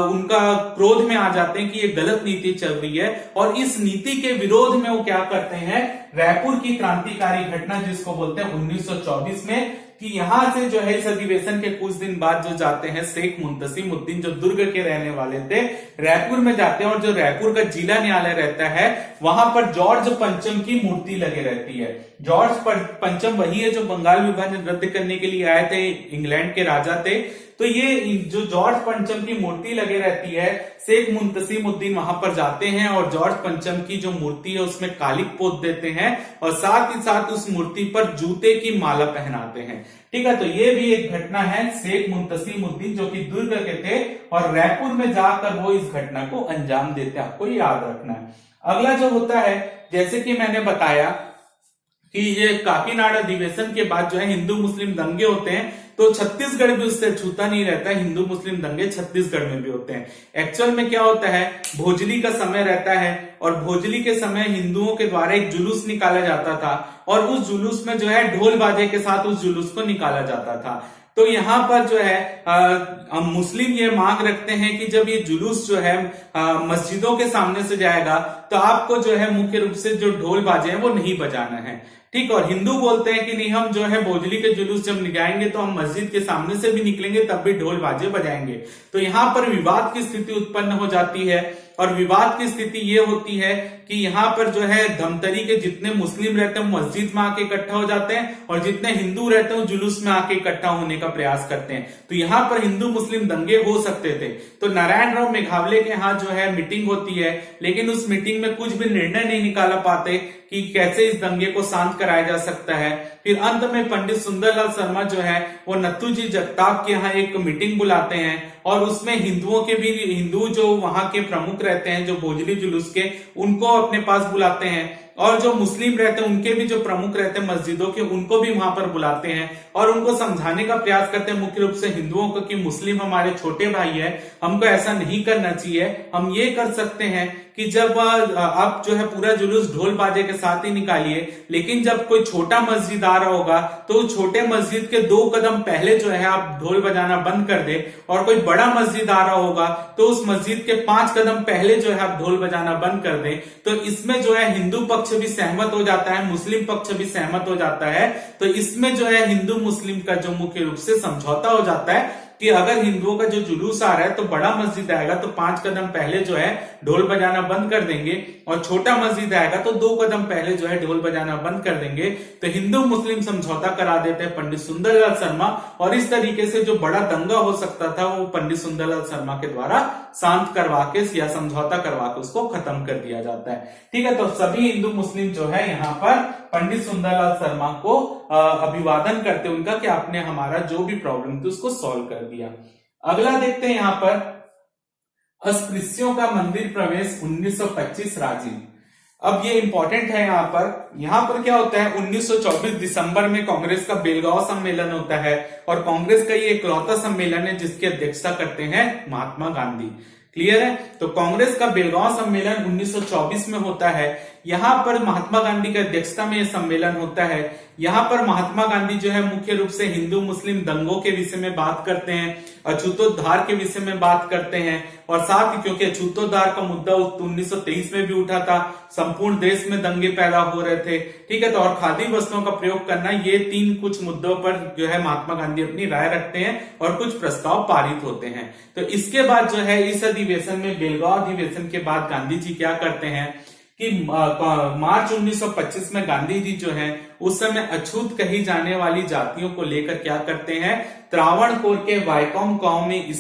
Speaker 1: उनका क्रोध में आ जाते हैं कि ये गलत नीति चल रही है, और इस नीति के विरोध में वो क्या करते हैं, रायपुर की क्रांतिकारी घटना जिसको बोलते हैं 1924 में, कि यहां से जो है इस अधिवेशन के कुछ दिन बाद जो जाते हैं शेख मुंतसिमुद्दीन, जो दुर्ग के रहने वाले थे, रायपुर में जाते हैं, और जो रायपुर का जिला न्यायालय रहता है वहां पर जॉर्ज पंचम की मूर्ति लगी रहती है। जॉर्ज पंचम वही है जो बंगाल विभाजन रद्द करने के लिए आए थे, इंग्लैंड के राजा थे। तो ये जो जॉर्ज पंचम की मूर्ति लगे रहती है, शेख मुंतसिमुद्दीन वहां पर जाते हैं और जॉर्ज पंचम की जो मूर्ति है उसमें कालिक पोत देते हैं, और साथ ही साथ उस मूर्ति पर जूते की माला पहनाते हैं। ठीक है, तो ये भी एक घटना है शेख मुंतसिमुद्दीन जो कि दुर्ग के थे, और रायपुर में जाकर वो इस घटना को अंजाम देते हैं। आपको याद रखना है। अगला जो होता है, जैसे कि मैंने बताया कि ये काकीनाडा अधिवेशन के बाद जो है हिंदू मुस्लिम दंगे होते हैं, तो छत्तीसगढ़ भी उससे छूता नहीं रहता है। हिंदू मुस्लिम दंगे छत्तीसगढ़ में भी होते हैं। एक्चुअल में क्या होता है, भोजली का समय रहता है, और भोजली के समय हिंदुओं के द्वारा एक जुलूस निकाला जाता था, और उस जुलूस में जो है ढोल बाजे के साथ उस जुलूस को निकाला जाता था। तो यहाँ पर जो है मुस्लिम ये मांग रखते हैं कि जब ये जुलूस जो है मस्जिदों के सामने से जाएगा, तो आपको जो है मुख्य रूप से जो ढोल बाजे हैं वो नहीं बजाना है। ठीक, और हिंदू बोलते हैं कि नहीं, हम जो है भोजली के जुलूस जब निकालेंगे तो हम मस्जिद के सामने से भी निकलेंगे, तब भी ढोल बाजे बजाएंगे। तो यहाँ पर विवाद की स्थिति उत्पन्न हो जाती है, और विवाद की स्थिति ये होती है कि यहाँ पर जो है धमतरी के जितने मुस्लिम रहते हैं मस्जिद में आके इकट्ठा हो जाते हैं, और जितने हिंदू रहते हैं जुलूस में आके इकट्ठा होने का प्रयास करते हैं। तो यहाँ पर हिंदू मुस्लिम दंगे हो सकते थे। तो नारायण राव मेघावले के यहाँ जो है मीटिंग होती है, लेकिन उस मीटिंग में कुछ भी निर्णय नहीं निकाला पाते कि कैसे इस दंगे को शांत कराया जा सकता है। फिर अंत में पंडित सुंदरलाल शर्मा जो है वो नत्थूजी जगताप के यहाँ एक मीटिंग बुलाते हैं, और उसमें हिंदुओं के भी, हिंदू जो वहां के प्रमुख रहते हैं जो भोजली जुलूस के, उनको अपने पास बुलाते हैं, और जो मुस्लिम रहते हैं उनके भी जो प्रमुख रहते हैं मस्जिदों के, उनको भी वहां पर बुलाते हैं, और उनको समझाने का प्रयास करते हैं मुख्य रूप से हिंदुओं को कि मुस्लिम हमारे छोटे भाई है, हमको ऐसा नहीं करना चाहिए। हम ये कर सकते हैं कि जब आप जो है पूरा जुलूस ढोल बाजे के साथ ही निकालिए, लेकिन जब कोई छोटा मस्जिद आ रहा होगा तो छोटे मस्जिद के 2 कदम पहले जो है आप ढोल बजाना बंद कर दे, और कोई बड़ा मस्जिद आ रहा होगा तो उस मस्जिद के 5 कदम पहले जो है आप ढोल बजाना बंद कर दें। तो इसमें जो है हिंदू पक्ष पक्ष भी सहमत हो जाता है, मुस्लिम पक्ष भी सहमत हो जाता है। तो इसमें जो है हिंदू मुस्लिम का जो मुख्य रूप से समझौता हो जाता है कि अगर हिंदुओं का जो जुलूस आ रहा है तो बड़ा मस्जिद आएगा तो 5 कदम पहले जो है ढोल बजाना बंद कर देंगे, और छोटा मस्जिद आएगा तो 2 कदम पहले जो है ढोल बजाना बंद कर देंगे। तो हिंदू मुस्लिम समझौता करा देते हैं पंडित सुंदरलाल शर्मा, और इस तरीके से जो बड़ा दंगा हो सकता था वो पंडित सुंदरलाल शर्मा के द्वारा शांत करवा के या समझौता करवा के उसको खत्म कर दिया जाता है। ठीक है, तो सभी हिंदू मुस्लिम जो है यहाँ पर पंडित सुंदरलाल शर्मा को अभिवादन करते हैं उनका कि आपने हमारा जो भी प्रॉब्लम थी उसको सॉल्व कर दिया। अगला देखते हैं यहाँ पर अस्पृश्यों का मंदिर प्रवेश 1925 रांची। अब ये इंपॉर्टेंट है यहाँ पर क्या होता है, 1924 दिसंबर में कांग्रेस का बेलगांव सम्मेलन होता है, और कांग्रेस का ये इकलौता सम्मेलन है जिसकी अध्यक्षता करते हैं महात्मा गांधी। क्लियर है, तो कांग्रेस का बेलगांव सम्मेलन 1924 में होता है। यहाँ पर महात्मा गांधी की अध्यक्षता में यह सम्मेलन होता है। यहाँ पर महात्मा गांधी जो है मुख्य रूप से हिंदू मुस्लिम दंगों के विषय में बात करते हैं, अछूतोद्धार के विषय में बात करते हैं, और साथ ही क्योंकि अछूतोद्धार का मुद्दा 1923 में भी उठा था, संपूर्ण देश में दंगे पैदा हो रहे थे। ठीक है, तो और खादी वस्त्रों का प्रयोग करना, ये 3 कुछ मुद्दों पर जो है महात्मा गांधी अपनी राय रखते हैं और कुछ प्रस्ताव पारित होते हैं। तो इसके बाद जो है इस अधिवेशन में, बेलगांव अधिवेशन के बाद गांधी जी क्या करते हैं कि मार्च 1925 में गांधी जी जो है उस समय अछूत कही जाने वाली जातियों को लेकर क्या करते हैं, त्रावणकोर के वायकोम गांव में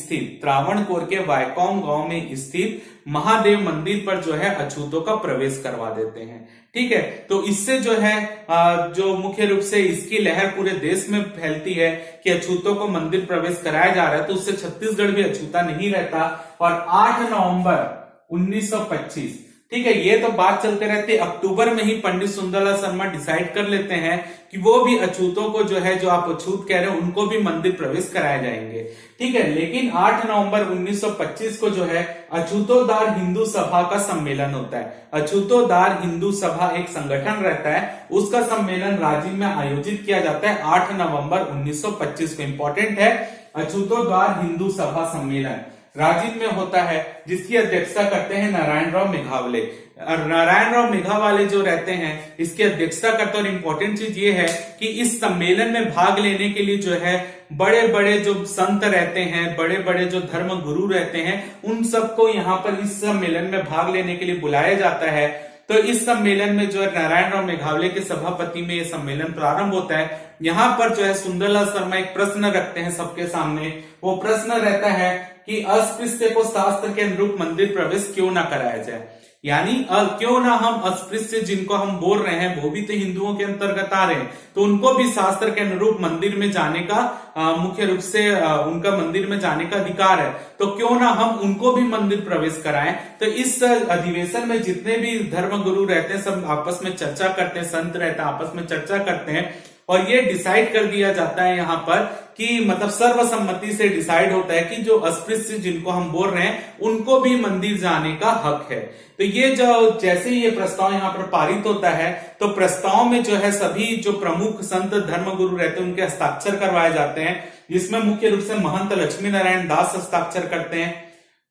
Speaker 1: स्थित महादेव मंदिर पर जो है अछूतों का प्रवेश करवा देते हैं। ठीक है, तो इससे जो है जो मुख्य रूप से इसकी लहर पूरे देश में फैलती है कि अछूतों को मंदिर प्रवेश कराया जा रहा है, तो उससे छत्तीसगढ़ भी अछूता नहीं रहता। और 8 नवंबर 1925, ठीक है, ये तो बात चलते रहती है, अक्टूबर में ही पंडित सुंदरलाल शर्मा डिसाइड कर लेते हैं कि वो भी अछूतों को जो है, जो आप अछूत कह रहे हैं, उनको भी मंदिर प्रवेश कराए जाएंगे। ठीक है, लेकिन 8 नवंबर 1925 को जो है अछूतोद्धार हिंदू सभा का सम्मेलन होता है। अछूतोद्धार हिंदू सभा एक संगठन रहता है, उसका सम्मेलन रांची में आयोजित किया जाता है 8 नवंबर 1925 को। इंपॉर्टेंट है, अछूतोद्धार हिंदू सभा सम्मेलन रांची में होता है, जिसकी अध्यक्षता करते हैं नारायणराव मेघावले। नारायणराव मेघावले जो रहते हैं इसकी अध्यक्षता करते हैं। और इम्पोर्टेंट चीज ये है कि इस सम्मेलन में भाग लेने के लिए जो है बड़े बड़े जो संत रहते हैं, बड़े बड़े जो धर्म गुरु रहते हैं, उन सबको यहाँ पर इस सम्मेलन में भाग लेने के लिए बुलाया जाता है। तो इस सम्मेलन में जो है नारायणराव मेघावले के सभापति में यह सम्मेलन प्रारंभ होता है। यहाँ पर जो है सुंदरलाल शर्मा एक प्रश्न रखते हैं सबके सामने। वो प्रश्न रहता है कि अस्पृश्य को शास्त्र के अनुरूप मंदिर प्रवेश क्यों ना कराया जाए, यानी क्यों ना हम अस्पृश्य जिनको हम बोल रहे हैं वो भी तो हिंदुओं के अंतर्गत आ रहे हैं, तो उनको भी शास्त्र के अनुरूप मंदिर में जाने का मुख्य रूप से उनका मंदिर में जाने का अधिकार है, तो क्यों ना हम उनको भी मंदिर प्रवेश कराएं। तो इस अधिवेशन में जितने भी धर्म गुरु रहते हैं सब आपस में चर्चा करते हैं, संत रहते हैं आपस में चर्चा करते हैं, और ये डिसाइड कर दिया जाता है यहाँ पर कि मतलब सर्वसम्मति से डिसाइड होता है कि जो अस्पृश्य जिनको हम बोल रहे हैं उनको भी मंदिर जाने का हक है। तो ये जो जैसे ये प्रस्ताव यहाँ पर पारित होता है, तो प्रस्ताव में जो है सभी जो प्रमुख संत धर्मगुरु रहते हैं उनके हस्ताक्षर करवाए जाते हैं, जिसमें मुख्य रूप से महंत लक्ष्मी नारायण दास हस्ताक्षर करते हैं,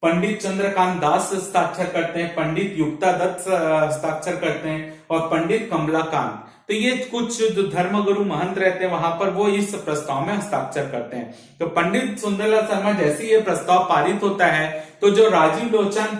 Speaker 1: पंडित चंद्रकांत दास हस्ताक्षर करते हैं, पंडित युक्ता दत्त हस्ताक्षर करते हैं, और पंडित कमलाकांत। तो ये कुछ जो धर्मगुरु महंत रहते हैं वहां पर वो इस प्रस्ताव में हस्ताक्षर करते हैं। तो पंडित सुंदरलाल शर्मा जैसे ये प्रस्ताव पारित होता है, तो जो राजीव लोचन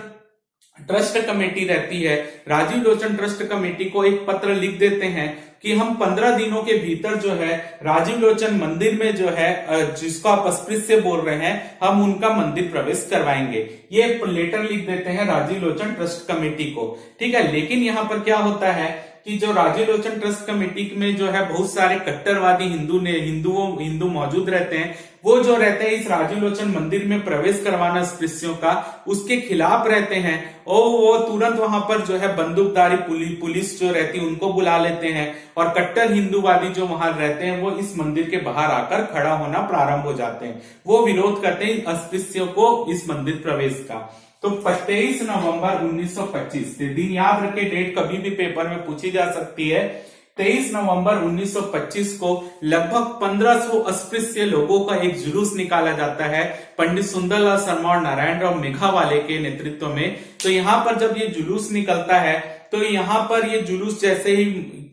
Speaker 1: ट्रस्ट कमेटी रहती है, राजीव लोचन ट्रस्ट कमेटी को एक पत्र लिख देते हैं कि हम 15 दिनों के भीतर जो है राजीव लोचन मंदिर में जो है जिसको आप अस्पृश्य बोल रहे हैं हम उनका मंदिर प्रवेश करवाएंगे। ये लेटर लिख देते हैं राजीव लोचन ट्रस्ट कमेटी को। ठीक है, लेकिन यहाँ पर क्या होता है कि जो राजीव लोचन ट्रस्ट कमेटी में जो है बहुत सारे कट्टरवादी हिंदू मौजूद रहते हैं, वो जो रहते हैं इस राजीव लोचन मंदिर में प्रवेश करवाना अस्पृश्यों का उसके खिलाफ रहते हैं, और वो तुरंत वहां पर जो है बंदूकधारी पुलिस जो रहती है उनको बुला लेते हैं, और कट्टर हिंदूवादी जो वहां रहते हैं वो इस मंदिर के बाहर आकर खड़ा होना प्रारंभ हो जाते हैं। वो विरोध करते हैं अस्पृश्यों को इस मंदिर प्रवेश का। तो 23 नवंबर 1925 दिन याद रखे, डेट कभी भी पेपर में पूछी जा सकती है। 23 नवंबर 1925 को लगभग 1500 अस्पृश्य लोगों का एक जुलूस निकाला जाता है पंडित सुंदरलाल शर्मा और नारायणराव मेघावाले के नेतृत्व में। तो यहाँ पर जब ये जुलूस निकलता है तो यहाँ पर ये जुलूस जैसे ही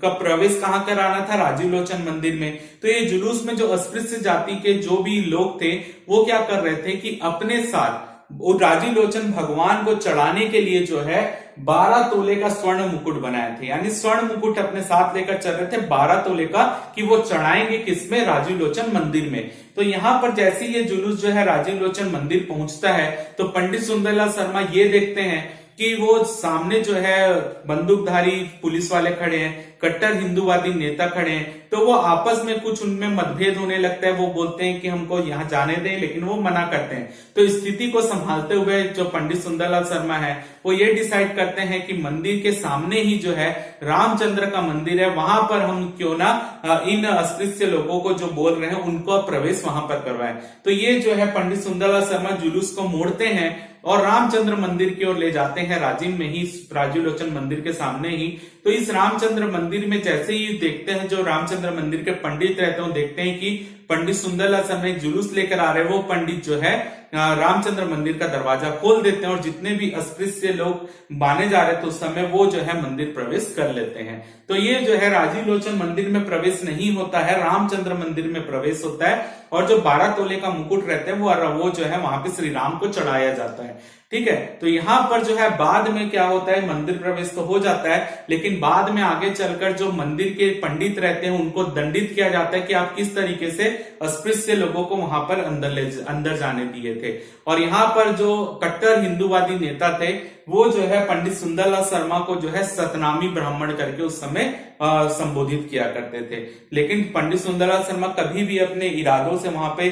Speaker 1: का प्रवेश कहाँ कराना था, राजीव लोचन मंदिर में। तो ये जुलूस में जो अस्पृश्य जाति के जो भी लोग थे वो क्या कर रहे थे कि अपने साथ वो राजीव लोचन भगवान को चढ़ाने के लिए जो है 12 तोले का स्वर्ण मुकुट बनाए थे, यानी स्वर्ण मुकुट अपने साथ लेकर चल रहे थे 12 तोले का, कि वो चढ़ाएंगे किसमें, राजीव लोचन मंदिर में। तो यहां पर जैसे ये जुलूस जो है राजीव लोचन मंदिर पहुंचता है तो पंडित सुंदरलाल शर्मा ये देखते हैं कि वो सामने जो है बंदूकधारी पुलिस वाले खड़े हैं, कट्टर हिंदूवादी नेता खड़े हैं। तो वो आपस में कुछ उनमें मतभेद होने लगता है। वो बोलते हैं कि हमको यहाँ जाने दें, लेकिन वो मना करते हैं। तो स्थिति को संभालते हुए जो पंडित सुंदरलाल शर्मा है वो ये डिसाइड करते हैं कि मंदिर के सामने ही जो है रामचंद्र का मंदिर है, वहां पर हम क्यों ना इन अस्पृश्य लोगों को जो बोल रहे हैं उनको प्रवेश वहां पर करवाएं। तो ये जो है पंडित सुंदरलाल शर्मा जुलूस को मोड़ते हैं और रामचंद्र मंदिर की ओर ले जाते हैं, राजीव में ही, राजीव लोचन मंदिर के सामने ही। तो इस रामचंद्र मंदिर में जैसे ही देखते हैं, जो रामचंद्र मंदिर के पंडित रहते हैं, देखते हैं कि पंडित सुंदरलाल शर्मा एक जुलूस लेकर आ रहे हैं। वो पंडित जो है रामचंद्र मंदिर का दरवाजा खोल देते हैं और जितने भी अस्पृश्य लोग माने जा रहे थे उस समय वो जो है मंदिर प्रवेश कर लेते हैं। तो ये जो है राजीव लोचन मंदिर में प्रवेश नहीं होता है, रामचंद्र मंदिर में प्रवेश होता है। और जो 12 तोले का मुकुट रहता है वो जो है वहां पे श्री राम को चढ़ाया जाता है। ठीक है, तो यहां पर जो है बाद में क्या होता है, मंदिर प्रवेश तो हो जाता है, लेकिन बाद में आगे चलकर जो मंदिर के पंडित रहते हैं उनको दंडित किया जाता है कि आप किस तरीके से अस्पृश्य लोगों को वहां पर अंदर जाने दिए थे। और यहाँ पर जो कट्टर हिंदूवादी नेता थे वो जो है पंडित सुंदरलाल शर्मा को जो है सतनामी ब्राह्मण करके उस समय संबोधित किया करते थे। लेकिन पंडित सुंदरलाल शर्मा कभी भी अपने इरादों से वहां पे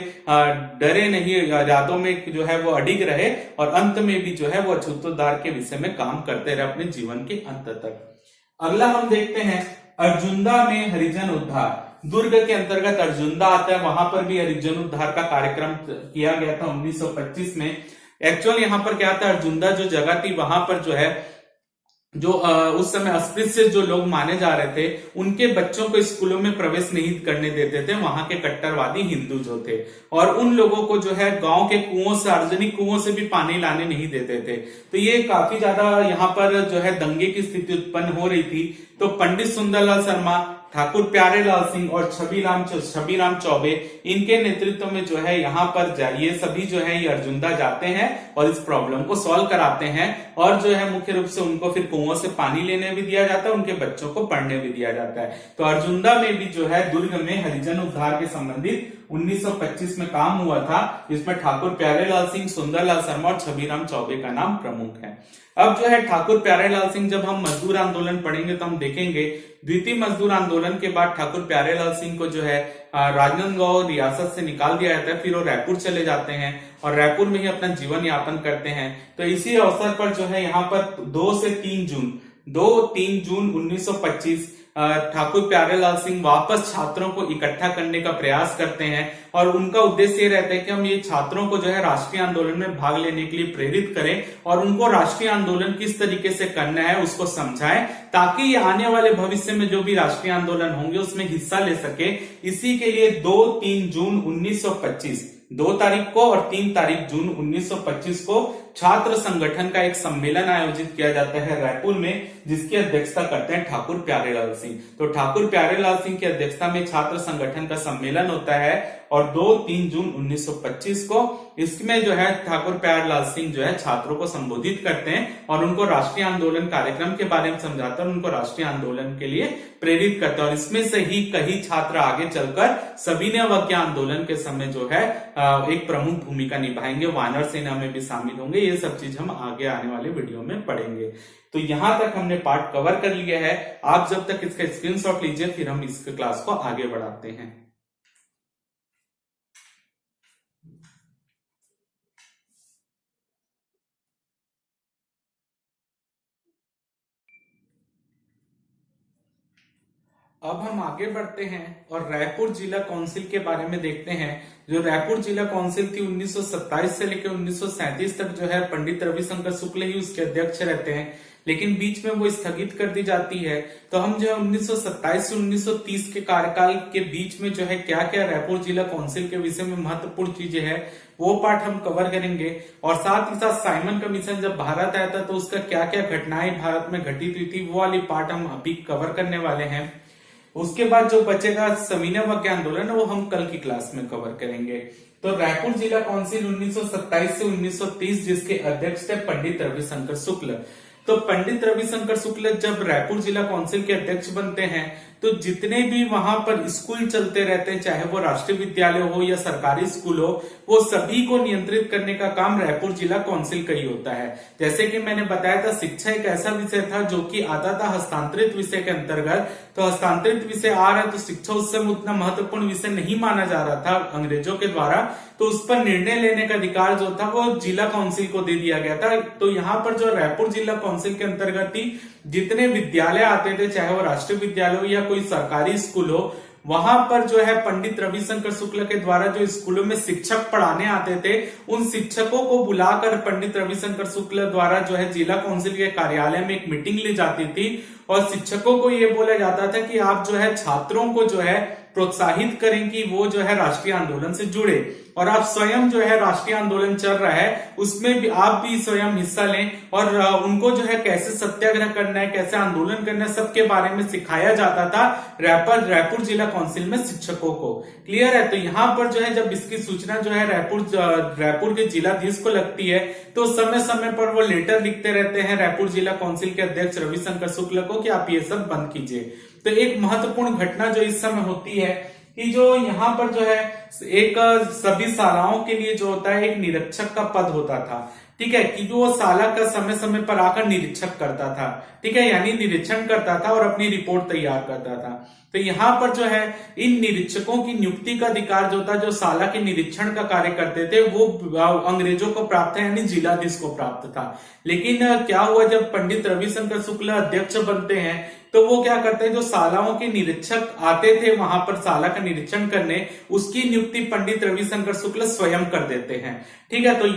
Speaker 1: डरे नहीं, इरादों में जो है वो अडिग रहे और अंत में भी जो है वो अछूतोद्धार के विषय में काम करते रहे अपने जीवन के अंत तक। अगला हम देखते हैं अर्जुंदा में हरिजन उद्धार। दुर्ग के अंतर्गत अर्जुंदा आता है, वहां पर भी हरिजन उद्धार का कार्यक्रम किया गया था 1925 में। एक्चुअल यहाँ पर क्या था, अर्जुंदा जो जगह थी वहां पर जो है जो उस समय अस्पृश्य जो लोग माने जा रहे थे उनके बच्चों को स्कूलों में प्रवेश नहीं करने देते थे वहां के कट्टरवादी हिंदू जो थे, और उन लोगों को जो है गांव के कुओं से, सार्वजनिक कुओं से भी पानी लाने नहीं देते थे। तो ये काफी ज्यादा यहाँ पर जो है दंगे की स्थिति उत्पन्न हो रही थी। तो पंडित सुंदरलाल शर्मा, ठाकुर प्यारेलाल सिंह और छबीराम चौबे, इनके नेतृत्व में जो है यहाँ पर ये सभी जो है ये अर्जुंदा जाते हैं और इस प्रॉब्लम को सॉल्व कराते हैं। और जो है मुख्य रूप से उनको फिर कुओं से पानी लेने भी दिया जाता है, उनके बच्चों को पढ़ने भी दिया जाता है। तो अर्जुंदा में भी जो है दुर्ग में हरिजन उद्धार के संबंधित 1925 में काम हुआ था, जिसमें ठाकुर प्यारेलाल सिंह, सुंदरलाल शर्मा और छबीराम चौबे का नाम प्रमुख है। अब जो है ठाकुर प्यारेलाल सिंह, जब हम मजदूर आंदोलन पढ़ेंगे तो हम देखेंगे द्वितीय मजदूर आंदोलन के बाद ठाकुर प्यारेलाल सिंह को जो है राजनांदगांव रियासत से निकाल दिया जाता है। फिर वो रायपुर चले जाते हैं और रायपुर में ही अपना जीवन यापन करते हैं। तो इसी अवसर पर जो है यहाँ पर 2 से 3 जून 1925 ठाकुर प्यारेलाल सिंह वापस छात्रों को इकट्ठा करने का प्रयास करते हैं और उनका उद्देश्य ये रहता है कि हम ये छात्रों को जो है राष्ट्रीय आंदोलन में भाग लेने के लिए प्रेरित करें और उनको राष्ट्रीय आंदोलन किस तरीके से करना है उसको समझाएं, ताकि ये आने वाले भविष्य में जो भी राष्ट्रीय आंदोलन होंगे उसमें हिस्सा ले सके। इसी के लिए 2-3 जून 1925, 2 तारीख को और 3 तारीख जून 1925 को छात्र संगठन का एक सम्मेलन आयोजित किया जाता है रायपुर में, जिसकी अध्यक्षता करते हैं ठाकुर प्यारेलाल सिंह। तो ठाकुर प्यारेलाल सिंह की अध्यक्षता में छात्र संगठन का सम्मेलन होता है और 2-3 जून 1925 को इसमें जो है ठाकुर प्यारेलाल सिंह जो है छात्रों को संबोधित करते हैं और उनको राष्ट्रीय आंदोलन कार्यक्रम के बारे में समझाते हैं और उनको राष्ट्रीय आंदोलन के लिए प्रेरित करते हैं। और इसमें से ही कई छात्र आगे चलकर सविनय अवज्ञा आंदोलन के समय जो है एक प्रमुख भूमिका निभाएंगे, वानर सेना में भी शामिल होंगे। ये सब चीज हम आगे आने वाले वीडियो में पढ़ेंगे। तो यहां तक हमने पार्ट कवर कर लिया है। आप जब तक इसका स्क्रीनशॉट लीजिए, फिर हम इस क्लास को आगे बढ़ाते हैं। अब हम आगे बढ़ते हैं और रायपुर जिला काउंसिल के बारे में देखते हैं। जो रायपुर जिला काउंसिल थी 1927 से लेकर 1937 तक जो है पंडित रविशंकर शुक्ल ही उसके अध्यक्ष रहते हैं, लेकिन बीच में वो स्थगित कर दी जाती है। तो हम जो है 1927 से 1930 के कार्यकाल के बीच में जो है क्या क्या रायपुर जिला काउंसिल के विषय में महत्वपूर्ण चीजें हैं वो पार्ट हम कवर करेंगे। और साथ ही साथ साइमन कमीशन जब भारत आया था तो उसका क्या क्या घटनाएं भारत में घटित हुई थी वो वाली पार्ट हम अभी कवर करने वाले हैं। उसके बाद जो बचेगा सविनय अवज्ञा आंदोलन वो हम कल की क्लास में कवर करेंगे। तो रायपुर जिला काउंसिल 1927 से 1930 जिसके अध्यक्ष थे पंडित रविशंकर शुक्ल। तो पंडित रविशंकर शुक्ल जब रायपुर जिला काउंसिल के अध्यक्ष बनते हैं तो जितने भी वहां पर स्कूल चलते रहते हैं, चाहे वो राष्ट्रीय विद्यालय हो या सरकारी स्कूल हो, वो सभी को नियंत्रित करने का काम रायपुर जिला काउंसिल का ही होता है। जैसे कि मैंने बताया था, शिक्षा एक ऐसा विषय था जो कि आता था हस्तांतरित विषय के अंतर्गत। तो हस्तांतरित विषय आ रहा है तो शिक्षा उस समय उतना महत्वपूर्ण विषय नहीं माना जा रहा था अंग्रेजों के द्वारा, तो उस पर निर्णय लेने का अधिकार जो था वो जिला काउंसिल को दे दिया गया था। तो यहाँ पर जो रायपुर जिला काउंसिल के अंतर्गत ही जितने विद्यालय आते थे, चाहे वो राष्ट्रीय विद्यालय हो या कोई सरकारी स्कूल हो, वहां पर जो है पंडित रविशंकर शुक्ल के द्वारा जो स्कूलों में शिक्षक पढ़ाने आते थे, उन शिक्षकों को बुलाकर पंडित रविशंकर शुक्ल द्वारा जो है जिला काउंसिल के कार्यालय में एक मीटिंग ली जाती थी और शिक्षकों को ये बोला जाता था कि आप जो है छात्रों को जो है प्रोत्साहित करें कि वो जो है राष्ट्रीय आंदोलन से जुड़े और आप स्वयं जो है राष्ट्रीय आंदोलन चल रहा है उसमें भी आप भी स्वयं हिस्सा लें और उनको जो है कैसे सत्याग्रह करना है, कैसे आंदोलन करना है, सबके बारे में सिखाया जाता था रायपुर जिला काउंसिल में शिक्षकों को। क्लियर है? तो यहाँ पर जो है जब इसकी सूचना जो है रायपुर के जिलाधीश को लगती है तो समय समय पर वो लेटर लिखते रहते हैं रायपुर जिला काउंसिल के अध्यक्ष रविशंकर शुक्ल को कि आप ये सब बंद कीजिए। तो एक महत्वपूर्ण घटना जो इस समय होती है कि जो यहाँ पर जो है एक सभी शालाओं के लिए जो होता है एक निरीक्षक का पद होता था, ठीक है, कि जो शाला का समय समय पर आकर निरीक्षक करता था, ठीक है, यानी निरीक्षण करता था और अपनी रिपोर्ट तैयार करता था। तो यहाँ पर जो है इन निरीक्षकों की नियुक्ति का अधिकार जो था, जो शाला के निरीक्षण का कार्य करते थे, वो अंग्रेजों को प्राप्त है, यानी जिलाधीश को प्राप्त था। लेकिन क्या हुआ, जब पंडित रविशंकर शुक्ल अध्यक्ष बनते हैं तो वो क्या करते हैं, जो शालाओं के निरीक्षक आते थे वहां पर शाला का निरीक्षण करने, उसकी नियुक्ति पंडित रविशंकर शुक्ल स्वयं कर देते हैं। ठीक है, तो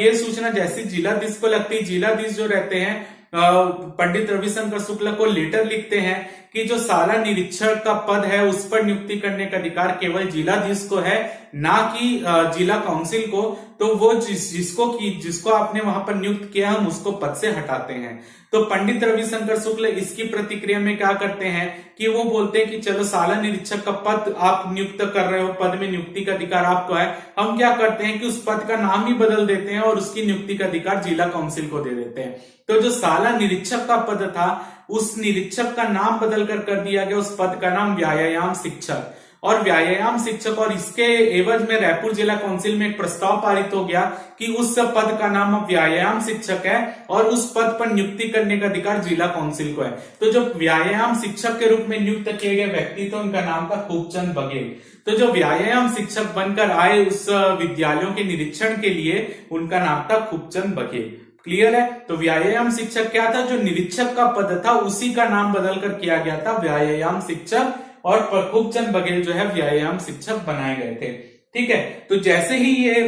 Speaker 1: ये सूचना जैसी जिलाधीश को लगती, जिलाधीश जो रहते हैं पंडित रविशंकर शुक्ल को लेटर लिखते हैं कि जो शाला निरीक्षक का पद है उस पर नियुक्ति करने का अधिकार केवल जिलाधीश को है, ना कि जिला काउंसिल को। तो वो जिसको आपने वहां पर नियुक्त किया हम उसको पद से हटाते हैं। तो पंडित रविशंकर शुक्ल इसकी प्रतिक्रिया में क्या करते हैं कि वो बोलते हैं कि चलो शाला निरीक्षक का पद आप नियुक्त कर रहे हो, पद में नियुक्ति का अधिकार आपको है, हम क्या करते हैं कि उस पद का नाम ही बदल देते हैं और उसकी नियुक्ति का अधिकार जिला काउंसिल को दे देते हैं। तो जो शाला निरीक्षक का पद था उस निरीक्षक का नाम बदल कर दिया गया, उस पद का नाम व्यायाम शिक्षक। और व्यायाम शिक्षक, और इसके एवज में रायपुर जिला काउंसिल में एक प्रस्ताव पारित हो गया कि उस पद का नाम अब व्यायाम शिक्षक है और उस पद पर नियुक्ति करने का अधिकार जिला काउंसिल को है। तो जो व्यायाम शिक्षक के रूप में नियुक्त किए गए व्यक्ति तो उनका नाम था खूबचंद बघेल। तो जो व्यायाम शिक्षक बनकर आए उस विद्यालयों के निरीक्षण के लिए, उनका नाम था खूबचंद बघेल। क्लियर है? तो व्यायाम शिक्षक क्या था, जो निरीक्षक का पद था उसी का नाम बदलकर किया गया था व्यायाम शिक्षक, और खूबचंद बघेल जो है व्यायाम शिक्षक बनाए गए थे। ठीक है, तो जैसे ही ये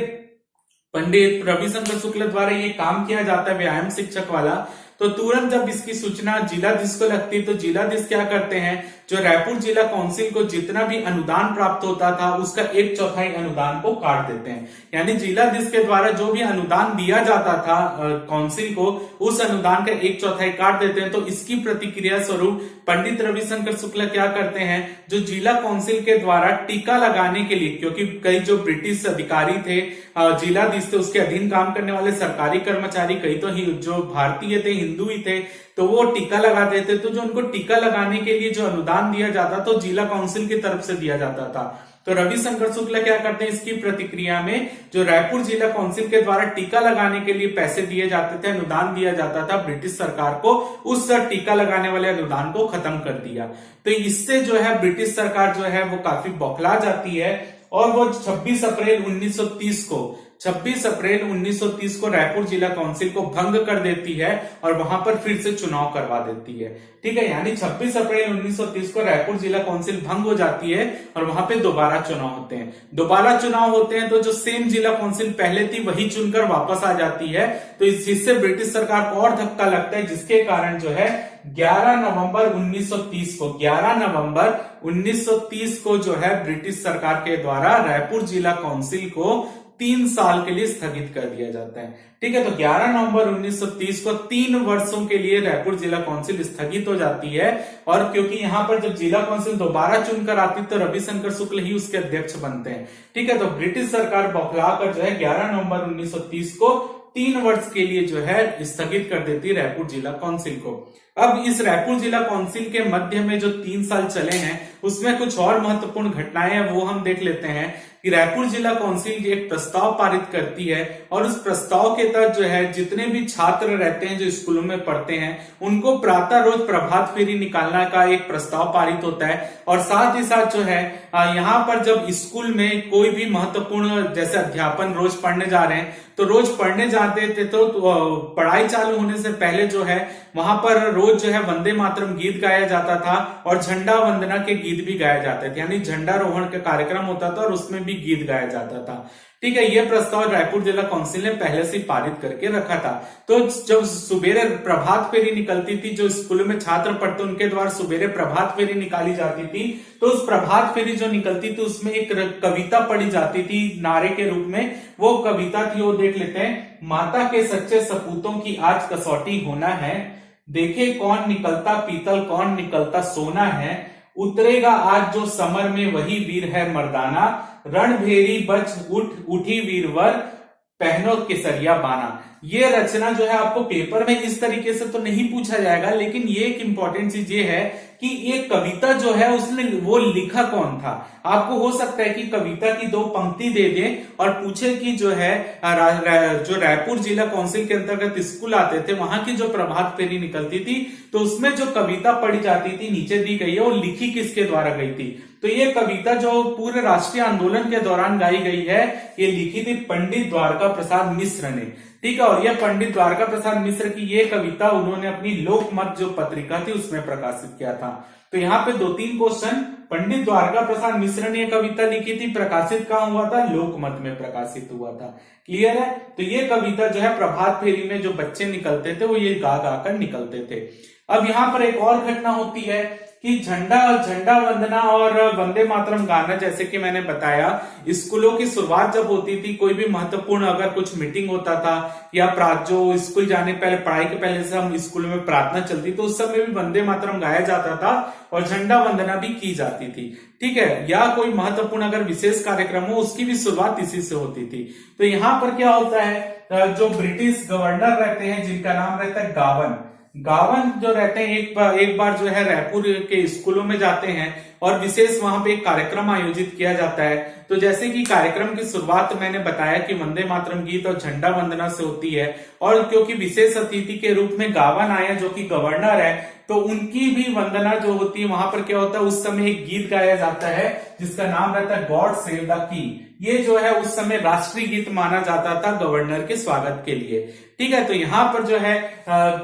Speaker 1: पंडित रविशंकर शुक्ल द्वारा ये काम किया जाता है व्यायाम शिक्षक वाला, तो तुरंत जब इसकी सूचना जिलाधीश को लगती है तो जिलाधीश क्या करते हैं, जो रायपुर जिला काउंसिल को जितना भी अनुदान प्राप्त होता था उसका 1/4 अनुदान को काट देते हैं। यानी जिलाधीश के द्वारा जो भी अनुदान दिया जाता था काउंसिल को, उस अनुदान का 1/4 काट देते हैं। तो इसकी प्रतिक्रिया स्वरूप पंडित रविशंकर शुक्ल क्या करते हैं, जो जिला काउंसिल के द्वारा टीका लगाने के लिए, क्योंकि कई जो ब्रिटिश अधिकारी थे, जिलाधीश थे, उसके अधीन काम करने वाले सरकारी कर्मचारी कई तो जो भारतीय थे, हिंदू ही थे, तो वो टीका लगाते थे। तो जो उनको टीका लगाने के लिए जो अनुदान दिया जाता तो जिला काउंसिल की तरफ से दिया जाता था। तो रविशंकर शुक्ल क्या करते हैं, इसकी प्रतिक्रिया में जो रायपुर जिला काउंसिल के द्वारा टीका लगाने के लिए पैसे दिए जाते थे, अनुदान दिया जाता था ब्रिटिश सरकार को, उस टीका लगाने वाले अनुदान को खत्म कर दिया। तो इससे जो है ब्रिटिश सरकार जो है वो काफी बौखला जाती है और वो 26 अप्रैल 1930 को 26 अप्रैल 1930 को रायपुर जिला काउंसिल को भंग कर देती है और वहां पर फिर से चुनाव करवा देती है। ठीक है, यानी 26 अप्रैल 1930 को रायपुर जिला काउंसिल भंग हो जाती है और वहां पे दोबारा चुनाव होते हैं। दोबारा चुनाव होते हैं तो जो सेम जिला काउंसिल पहले थी वही चुनकर वापस आ जाती है। तो इससे ब्रिटिश सरकार को और धक्का लगता है, जिसके कारण जो है 11 नवंबर 1930 को जो है ब्रिटिश सरकार के द्वारा रायपुर जिला काउंसिल को 3 साल के लिए स्थगित कर दिया जाता है। ठीक है, तो 11 नवंबर 1930 को 3 वर्षों के लिए रायपुर जिला काउंसिल स्थगित हो जाती है। और क्योंकि यहां पर जब जिला काउंसिल दोबारा चुनकर आती तो रविशंकर शुक्ल ही उसके अध्यक्ष बनते हैं। ठीक है, तो ब्रिटिश सरकार बौखलाकर जो है 11 नवंबर 1930 को 3 वर्ष के लिए जो है स्थगित कर देती है रायपुर जिला काउंसिल को। अब इस रायपुर जिला काउंसिल के मध्य में जो 3 साल चले हैं उसमें कुछ और महत्वपूर्ण घटनाएं हैं, वो हम देख लेते हैं कि रायपुर जिला काउंसिल एक प्रस्ताव पारित करती है और उस प्रस्ताव के तहत जो है जितने भी छात्र रहते हैं जो स्कूलों में पढ़ते हैं उनको प्रातः रोज प्रभात फेरी निकालने का एक प्रस्ताव पारित होता है। और साथ ही साथ जो है यहाँ पर जब स्कूल में कोई भी महत्वपूर्ण जैसे अध्यापन रोज पढ़ने जा रहे हैं तो रोज पढ़ने जाते थे तो पढ़ाई चालू होने से पहले जो है वहां पर रोज जो है वंदे मातरम गीत गाया जाता था और झंडा वंदना के गीत भी गाए जाते थे, यानी झंडारोहण का कार्यक्रम होता था और उसमें भी गीत गाया जाता था। ठीक है, यह प्रस्ताव रायपुर जिला काउंसिल ने पहले से पारित करके रखा था। तो जब सुबेरे प्रभात फेरी निकलती थी, जो स्कूलों में छात्र पढ़ते उनके द्वारा सुबेरे प्रभात फेरी निकाली जाती थी, तो उस प्रभात फेरी जो निकलती थी उसमें एक कविता पढ़ी जाती थी नारे के रूप में। वो कविता थी, वो देख लेते हैं। माता के सच्चे सपूतों की आज कसौटी होना है, देखे कौन निकलता पीतल कौन निकलता सोना है, उतरेगा आज जो समर में वही वीर है मर्दाना, रणभेरी बच उठी वीरवर पहनो केसरिया बाना। ये रचना जो है आपको पेपर में इस तरीके से तो नहीं पूछा जाएगा, लेकिन ये एक इंपॉर्टेंट चीज ये है कि ये कविता जो है उसने वो लिखा कौन था। आपको हो सकता है कि कविता की 2 पंक्ति दे दें और पूछे कि जो है जो रायपुर जिला काउंसिल के अंतर्गत स्कूल आते थे वहां की जो प्रभात फेरी निकलती थी तो उसमें जो कविता पढ़ी जाती थी नीचे दी गई है, वो लिखी किसके द्वारा गई थी। तो ये कविता जो पूरे राष्ट्रीय आंदोलन के दौरान गाई गई है, ये लिखी थी पंडित द्वारका प्रसाद मिश्र ने। ठीक है, और यह पंडित द्वारका प्रसाद मिश्र की ये कविता उन्होंने अपनी लोकमत जो पत्रिका थी उसमें प्रकाशित किया था। तो यहाँ पे 2-3 क्वेश्चन। पंडित द्वारका प्रसाद मिश्र ने कविता लिखी थी, प्रकाशित कहाँ हुआ था? लोकमत में प्रकाशित हुआ था। क्लियर है? तो ये कविता जो है प्रभात फेरी में जो बच्चे निकलते थे वो ये गा गा कर निकलते थे। अब यहाँ पर एक और घटना होती है कि झंडा वंदना और वंदे मातरम गाना, जैसे कि मैंने बताया स्कूलों की शुरुआत जब होती थी, कोई भी महत्वपूर्ण अगर कुछ मीटिंग होता था या जो स्कूल जाने पहले पढ़ाई के पहले से हम स्कूल में प्रार्थना चलती तो उस समय भी वंदे मातरम गाया जाता था और झंडा वंदना भी की जाती थी। ठीक है, या कोई महत्वपूर्ण अगर विशेष कार्यक्रम हो उसकी भी शुरुआत इसी से होती थी। तो यहाँ पर क्या होता है, जो ब्रिटिश गवर्नर रहते हैं जिनका नाम रहता है गावन जो रहते हैं एक बार जो है रायपुर के स्कूलों में जाते हैं और विशेष वहां पे एक कार्यक्रम आयोजित किया जाता है। तो जैसे कि कार्यक्रम की शुरुआत मैंने बताया कि वंदे मातरम गीत और झंडा वंदना से होती है, और क्योंकि विशेष अतिथि के रूप में गावन आए जो कि गवर्नर है तो उनकी भी वंदना जो होती है वहां पर क्या होता है, उस समय एक गीत गाया जाता है जिसका नाम रहता है गॉड सेव द किंग। ये जो है उस समय राष्ट्रीय गीत माना जाता था गवर्नर के स्वागत के लिए। ठीक है, तो यहाँ पर जो है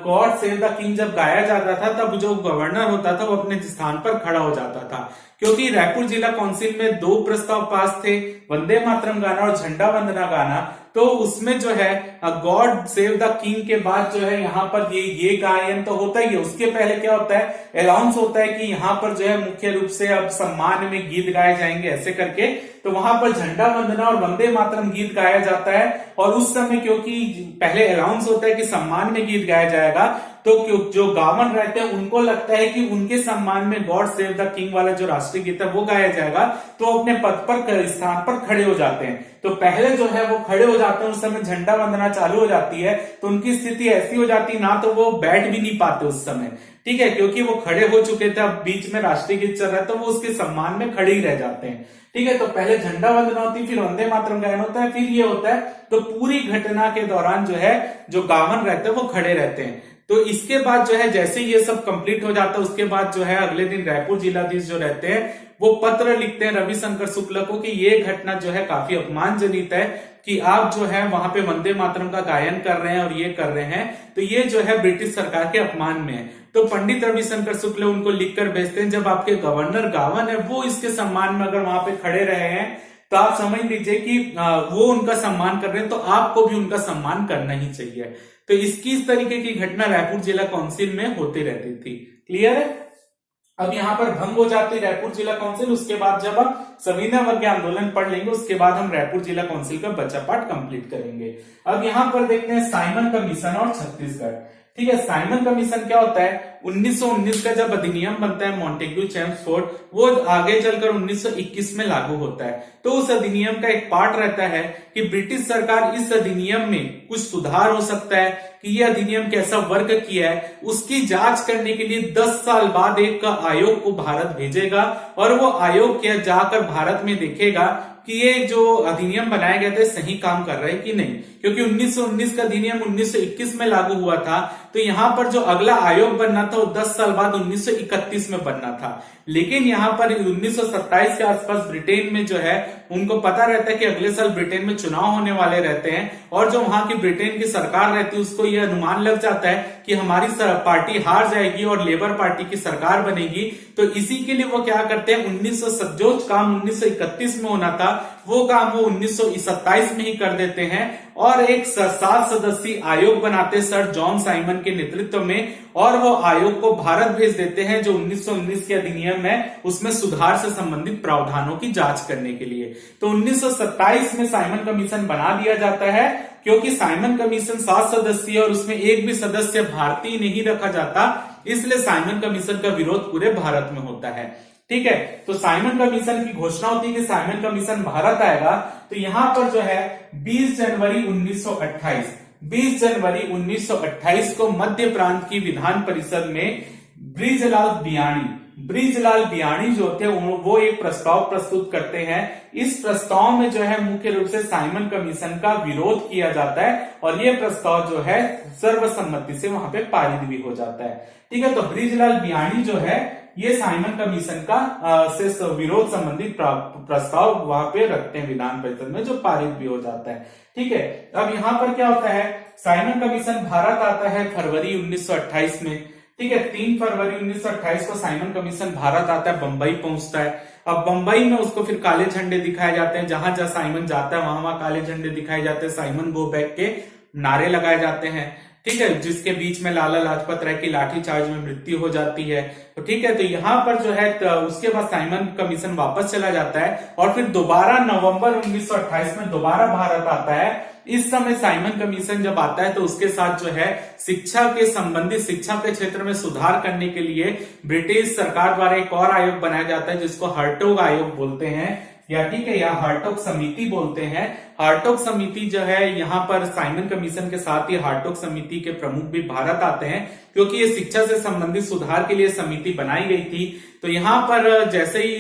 Speaker 1: गॉड सेव द किंग जब गाया जाता था तब जो गवर्नर होता था वो अपने स्थान पर खड़ा हो जाता था। क्योंकि रायपुर जिला काउंसिल में 2 प्रस्ताव पास थे, वंदे मातरम गाना और झंडा वंदना गाना, तो उसमें जो है गॉड सेव द किंग के बाद जो है यहाँ पर ये गायन तो होता ही है। उसके पहले क्या होता है, अनाउंस होता है कि यहाँ पर जो है मुख्य रूप से अब सम्मान में गीत गाए जाएंगे ऐसे करके। तो वहां पर झंडा वंदना और वंदे मातरम गीत गाया जाता है और उस समय क्योंकि पहले अनाउंस होता है कि सम्मान में गीत गाया जाएगा तो जो गावन रहते हैं उनको लगता है कि उनके सम्मान में गॉड सेव द किंग वाला जो राष्ट्रीय गीत है वो गाया जाएगा, तो अपने पद पर स्थान पर खड़े हो जाते हैं। तो पहले जो है वो खड़े हो जाते हैं, उस समय झंडा वंदना चालू हो जाती है तो उनकी स्थिति ऐसी हो जाती है ना तो वो बैठ भी नहीं पाते उस समय। ठीक है, क्योंकि वो खड़े हो चुके थे, अब बीच में राष्ट्रीय गीत चल रहा है तो वो उसके सम्मान में खड़े ही रह जाते हैं। ठीक है, तो पहले झंडा वंदना होती है, फिर वंदे मातरम गायन होता है, फिर ये होता है। तो पूरी घटना के दौरान जो है जो गावन रहते हैं वो खड़े रहते हैं। तो इसके बाद जो है जैसे ये सब कंप्लीट हो जाता है उसके बाद जो है अगले दिन रायपुर जिलाधीश जो रहते हैं वो पत्र लिखते हैं रविशंकर शुक्ल को कि ये घटना जो है काफी अपमानजनित है कि आप जो है वहां पे वंदे मातरम का गायन कर रहे हैं और ये कर रहे हैं, तो ये जो है ब्रिटिश सरकार के अपमान में है। तो पंडित रविशंकर शुक्ल उनको लिखकर भेजते हैं, जब आपके गवर्नर गावन है वो इसके सम्मान में अगर वहां पे खड़े रहे हैं तो आप समझ लीजिए कि वो उनका सम्मान कर रहे हैं, तो आपको भी उनका सम्मान करना ही चाहिए। तो इस तरीके की घटना रायपुर जिला काउंसिल में होती रहती थी। क्लियर है? अब यहाँ पर भंग हो जाती है रायपुर जिला काउंसिल। उसके बाद जब आप संविदा वर्ग आंदोलन पढ़ लेंगे उसके बाद हम रायपुर जिला काउंसिल का बचा पार्ट कंप्लीट करेंगे। अब यहाँ पर देखते हैं साइमन कमीशन और छत्तीसगढ़। ठीक है, साइमन कमीशन क्या होता है? 1919 का जब अधिनियम बनता है मॉन्टेग्यू चैम्सफोर्ड, वो आगे चलकर 1921 में लागू होता है। तो उस अधिनियम का एक पार्ट रहता है कि ब्रिटिश सरकार इस अधिनियम में कुछ सुधार हो सकता है कि यह अधिनियम कैसा वर्क किया है, उसकी जांच करने के लिए 10 साल बाद एक आयोग को भारत भेजेगा और वो आयोग क्या जाकर भारत में देखेगा कि ये जो अधिनियम बनाया गया था सही काम कर रहा है कि नहीं, क्योंकि 1919 का अधिनियम 1921 में लागू हुआ था। तो यहाँ पर जो अगला आयोग बनना था वो 10 साल बाद 1931 में बनना था। लेकिन यहाँ पर 1927 के आसपास ब्रिटेन में जो है उनको पता रहता है कि अगले साल ब्रिटेन में चुनाव होने वाले रहते हैं, और जो वहां की ब्रिटेन की सरकार रहती है उसको यह अनुमान लग जाता है कि हमारी पार्टी हार जाएगी और लेबर पार्टी की सरकार बनेगी। तो इसी के लिए वो क्या करते हैं, जो काम 1931 में होना था वो काम वो 1927 में ही कर देते हैं और एक 7 सदस्यीय आयोग बनाते सर जॉन साइमन के नेतृत्व में, और वो आयोग को भारत भेज देते हैं जो 1919 के अधिनियम है उसमें सुधार से संबंधित प्रावधानों की जांच करने के लिए। तो 1927 में साइमन कमीशन बना दिया जाता है, क्योंकि साइमन कमीशन 7 सदस्यीय और उसमें एक भी सदस्य भारतीय नहीं रखा जाता, इसलिए साइमन कमीशन का विरोध पूरे भारत में होता है। ठीक है, तो साइमन कमीशन की घोषणा होती है कि साइमन कमीशन भारत आएगा। तो यहां पर जो है 20 जनवरी 1928 को मध्य प्रांत की विधान परिषद में ब्रिजलाल बियाणी जो थे वो एक प्रस्ताव प्रस्तुत करते हैं। इस प्रस्ताव में जो है मुख्य रूप से साइमन कमीशन का विरोध किया जाता है और ये प्रस्ताव जो है सर्वसम्मति से वहां पे पारित भी हो जाता है। ठीक है, तो ब्रिजलाल बियाणी जो है ये साइमन कमीशन का से विरोध संबंधित प्रस्ताव वहां पे रखते हैं विधान परिषद में, जो पारित भी हो जाता है। ठीक है, अब यहाँ पर क्या होता है, साइमन कमीशन भारत आता है फरवरी 1928 में। ठीक है, 3 फरवरी 1928 को साइमन कमीशन भारत आता है, बंबई पहुंचता है। अब बंबई में उसको फिर काले झंडे दिखाए जाते हैं, जहां जहां साइमन जाता है वहां वहां काले झंडे दिखाए जाते हैं, साइमन गो बैक के नारे लगाए जाते हैं। ठीक है, जिसके बीच में लाला लाजपत राय की लाठीचार्ज में मृत्यु हो जाती है। तो ठीक है, तो यहां पर जो है उसके बाद साइमन कमीशन वापस चला जाता है और फिर दोबारा नवंबर 1928 में दोबारा भारत आता है। इस समय साइमन कमीशन जब आता है तो उसके साथ जो है शिक्षा के संबंधित शिक्षा के क्षेत्र में सुधार करने के लिए ब्रिटिश सरकार द्वारा एक और आयोग बनाया जाता है जिसको हर्टोग आयोग बोलते हैं, या ठीक है या हार्टोग समिति बोलते हैं। हार्टोग समिति जो है यहाँ पर साइमन कमीशन के साथ ही हार्टोग समिति के प्रमुख भी भारत आते हैं, क्योंकि ये शिक्षा से संबंधित सुधार के लिए समिति बनाई गई थी। तो यहाँ पर जैसे ही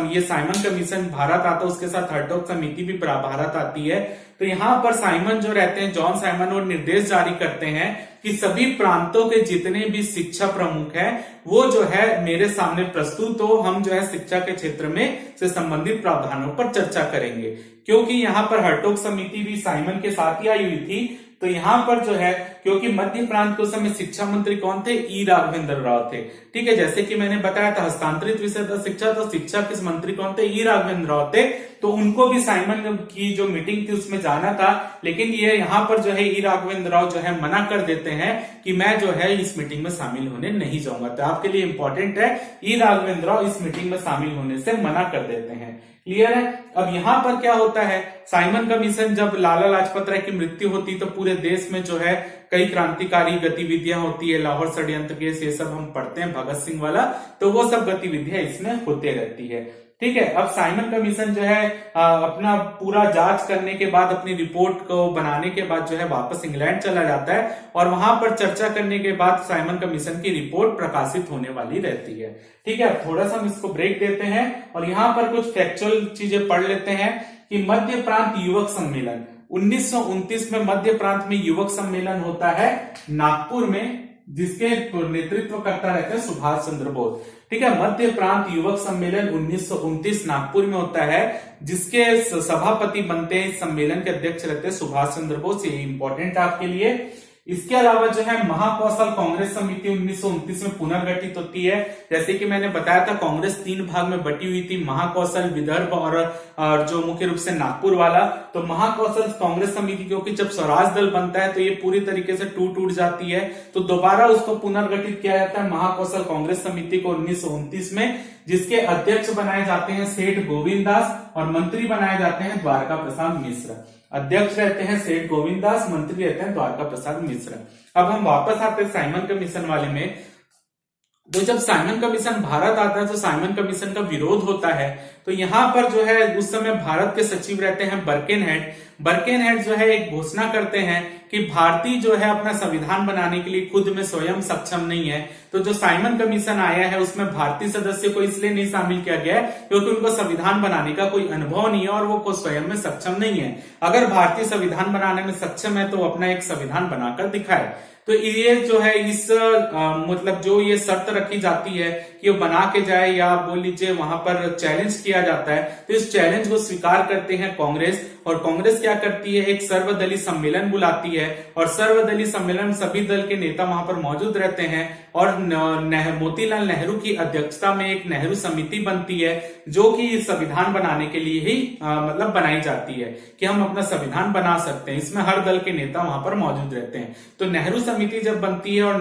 Speaker 1: ये साइमन कमीशन भारत आता है उसके साथ हार्टोग समिति भी भारत आती है। तो यहाँ पर साइमन जो रहते हैं जॉन साइमन और निर्देश जारी करते हैं कि सभी प्रांतों के जितने भी शिक्षा प्रमुख हैं वो जो है मेरे सामने प्रस्तुत हो, हम जो है शिक्षा के क्षेत्र में से संबंधित प्रावधानों पर चर्चा करेंगे। क्योंकि यहाँ पर हर्टोग समिति भी साइमन के साथ ही आई हुई थी, तो यहाँ पर जो है क्योंकि मध्य प्रांत के उस समय शिक्षा मंत्री कौन थे, ई राघवेंद्र राव थे। ठीक है, जैसे कि मैंने बताया था हस्तांतरित विषय था शिक्षा, तो शिक्षा के मंत्री कौन थे, ई राघवेंद्र राव थे। तो उनको भी साइमन की जो मीटिंग थी उसमें जाना था, लेकिन ये यहाँ पर जो है ई राघवेंद्र राव जो है मना कर देते हैं कि मैं जो है इस मीटिंग में शामिल होने नहीं जाऊंगा। तो आपके लिए इंपॉर्टेंट है, ई राघवेंद्र राव इस मीटिंग में शामिल होने से मना कर देते हैं। क्लियर है? अब यहाँ पर क्या होता है, साइमन कमीशन जब लाला लाजपत राय की मृत्यु होती तो पूरे देश में जो है कई क्रांतिकारी गतिविधियां होती है, लाहौर षड्यंत्र केस ये सब हम पढ़ते हैं, भगत सिंह वाला, तो वो सब गतिविधियां इसमें होते रहती है। ठीक है, अब साइमन कमीशन जो है अपना पूरा जांच करने के बाद अपनी रिपोर्ट को बनाने के बाद जो है वापस इंग्लैंड चला जाता है और वहां पर चर्चा करने के बाद साइमन कमीशन की रिपोर्ट प्रकाशित होने वाली रहती है। ठीक है, थोड़ा सा हम इसको ब्रेक देते हैं और यहाँ पर कुछ फैक्चुअल चीजें पढ़ लेते हैं कि मध्य प्रांत युवक सम्मेलन 1929 में मध्य प्रांत में युवक सम्मेलन होता है नागपुर में। जिसके नेतृत्व करता रहता है सुभाष चंद्र बोस। ठीक है, मध्य प्रांत युवक सम्मेलन 1929 नागपुर में होता है, जिसके सभापति बनते हैं, इस सम्मेलन के अध्यक्ष रहते हैं सुभाष चंद्र बोस। ये इंपॉर्टेंट आपके लिए। इसके अलावा जो है महाकौशल कांग्रेस समिति 1929 में पुनर्गठित होती है। जैसे कि मैंने बताया था, कांग्रेस 3 भाग में बटी हुई थी, महाकौशल, विदर्भ और जो मुख्य रूप से नागपुर वाला। तो महाकौशल कांग्रेस समिति, क्योंकि जब स्वराज दल बनता है तो ये पूरी तरीके से टूट जाती है, तो दोबारा उसको पुनर्गठित किया जाता है महाकौशल कांग्रेस समिति को 1929 में, जिसके अध्यक्ष बनाए जाते हैं सेठ गोविंद दास और मंत्री बनाए जाते हैं द्वारका प्रसाद मिश्र। अध्यक्ष रहते हैं सेठ गोविंद दास, मंत्री रहते हैं द्वारका प्रसाद मिश्र। अब हम वापस आते हैं साइमन कमीशन वाले में। तो जब साइमन कमीशन भारत आता है तो साइमन कमीशन का विरोध होता है। तो यहां पर जो है उस समय भारत के सचिव रहते हैं बर्केनहेड जो है एक घोषणा करते हैं कि भारतीय जो है अपना संविधान बनाने के लिए खुद में स्वयं सक्षम नहीं है। तो जो साइमन कमीशन आया है उसमें भारतीय सदस्य को इसलिए नहीं शामिल किया गया है क्योंकि उनको संविधान बनाने का कोई अनुभव नहीं है और वो स्वयं में सक्षम नहीं है। अगर भारतीय संविधान बनाने में सक्षम है तो अपना एक संविधान बनाकर दिखाए। तो ये जो है इस मतलब जो ये शर्त रखी जाती है कि वो बना के जाए, या बोल लीजिए वहां पर चैलेंज किया जाता है। तो इस चैलेंज को स्वीकार करते हैं कांग्रेस, और कांग्रेस क्या करती है, एक सर्वदलीय सम्मेलन बुलाती है, और सर्वदलीय सम्मेलन में सभी दल के नेता वहां पर मौजूद रहते हैं, और मोतीलाल नेहरू की अध्यक्षता में एक नेहरू समिति बनती है, जो कि संविधान बनाने के लिए ही मतलब बनाई जाती है कि हम अपना संविधान बना सकते हैं। इसमें हर दल के नेता वहां पर मौजूद रहते हैं। तो नेहरू समिति जब बनती है और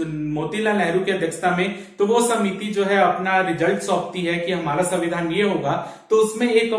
Speaker 1: मोतीलाल नेहरू की अध्यक्षता में, तो वो समिति जो है अपना रिजल्ट सौंपती है कि हमारा संविधान ये होगा। तो उसमें एक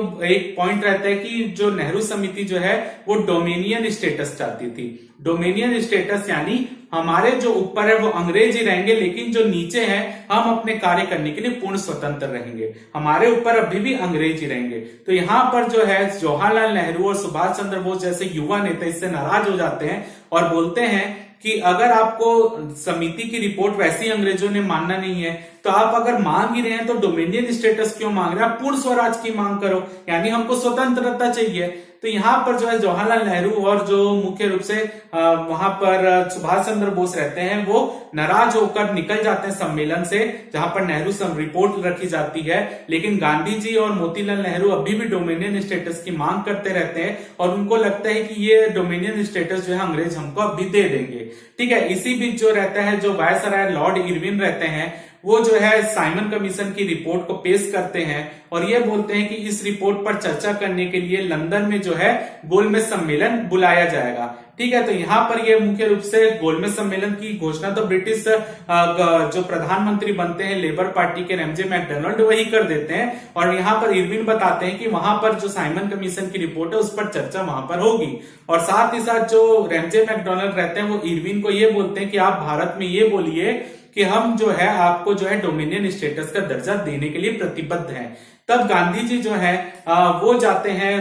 Speaker 1: पॉइंट रहता है कि जो नेहरू समिति जो है वो डोमिनियन स्टेटस चाहती थी। डोमिनियन स्टेटस यानी हमारे जो ऊपर है वो अंग्रेज ही रहेंगे, लेकिन जो नीचे है हम अपने कार्य करने के लिए पूर्ण स्वतंत्र रहेंगे, हमारे ऊपर अभी भी अंग्रेज ही रहेंगे। तो यहाँ पर जो है जवाहरलाल नेहरू और सुभाष चंद्र बोस जैसे युवा नेता इससे नाराज हो जाते हैं और बोलते हैं कि अगर आपको समिति की रिपोर्ट वैसी अंग्रेजों ने मानना नहीं है, तो आप अगर मांग ही रहे हैं तो डोमिनियन स्टेटस क्यों मांग रहे हैं, आप पूर्ण स्वराज की मांग करो, यानी हमको स्वतंत्रता चाहिए। तो यहाँ पर जो है जवाहरलाल नेहरू और जो मुख्य रूप से वहां पर सुभाष चंद्र बोस रहते हैं वो नाराज होकर निकल जाते हैं सम्मेलन से, जहां पर नेहरू रिपोर्ट रखी जाती है। लेकिन गांधी जी और मोतीलाल नेहरू अभी भी डोमिनियन स्टेटस की मांग करते रहते हैं, और उनको लगता है कि ये डोमिनियन स्टेटस जो है अंग्रेज हमको अभी दे देंगे। ठीक है, इसी बीच जो रहता है जो वायसराय लॉर्ड इरविन रहते हैं, वो जो है साइमन कमीशन की रिपोर्ट को पेश करते हैं और ये बोलते हैं कि इस रिपोर्ट पर चर्चा करने के लिए लंदन में जो है गोलमेज सम्मेलन बुलाया जाएगा। ठीक है, तो यहाँ पर ये मुख्य रूप से गोलमेज सम्मेलन की घोषणा तो ब्रिटिश जो प्रधानमंत्री बनते हैं लेबर पार्टी के रैमजे मैकडोनाल्ड वही कर देते हैं, और यहाँ पर इरविन बताते हैं कि वहां पर जो साइमन कमीशन की रिपोर्ट है उस पर चर्चा वहां पर होगी। और साथ ही साथ जो रैमजे मैकडोनाल्ड रहते हैं वो इरविन को ये बोलते हैं कि आप भारत में ये बोलिए कि हम जो है आपको जो है डोमिनियन स्टेटस का दर्जा देने के लिए प्रतिबद्ध हैं। तब गांधी जी जो है वो जाते हैं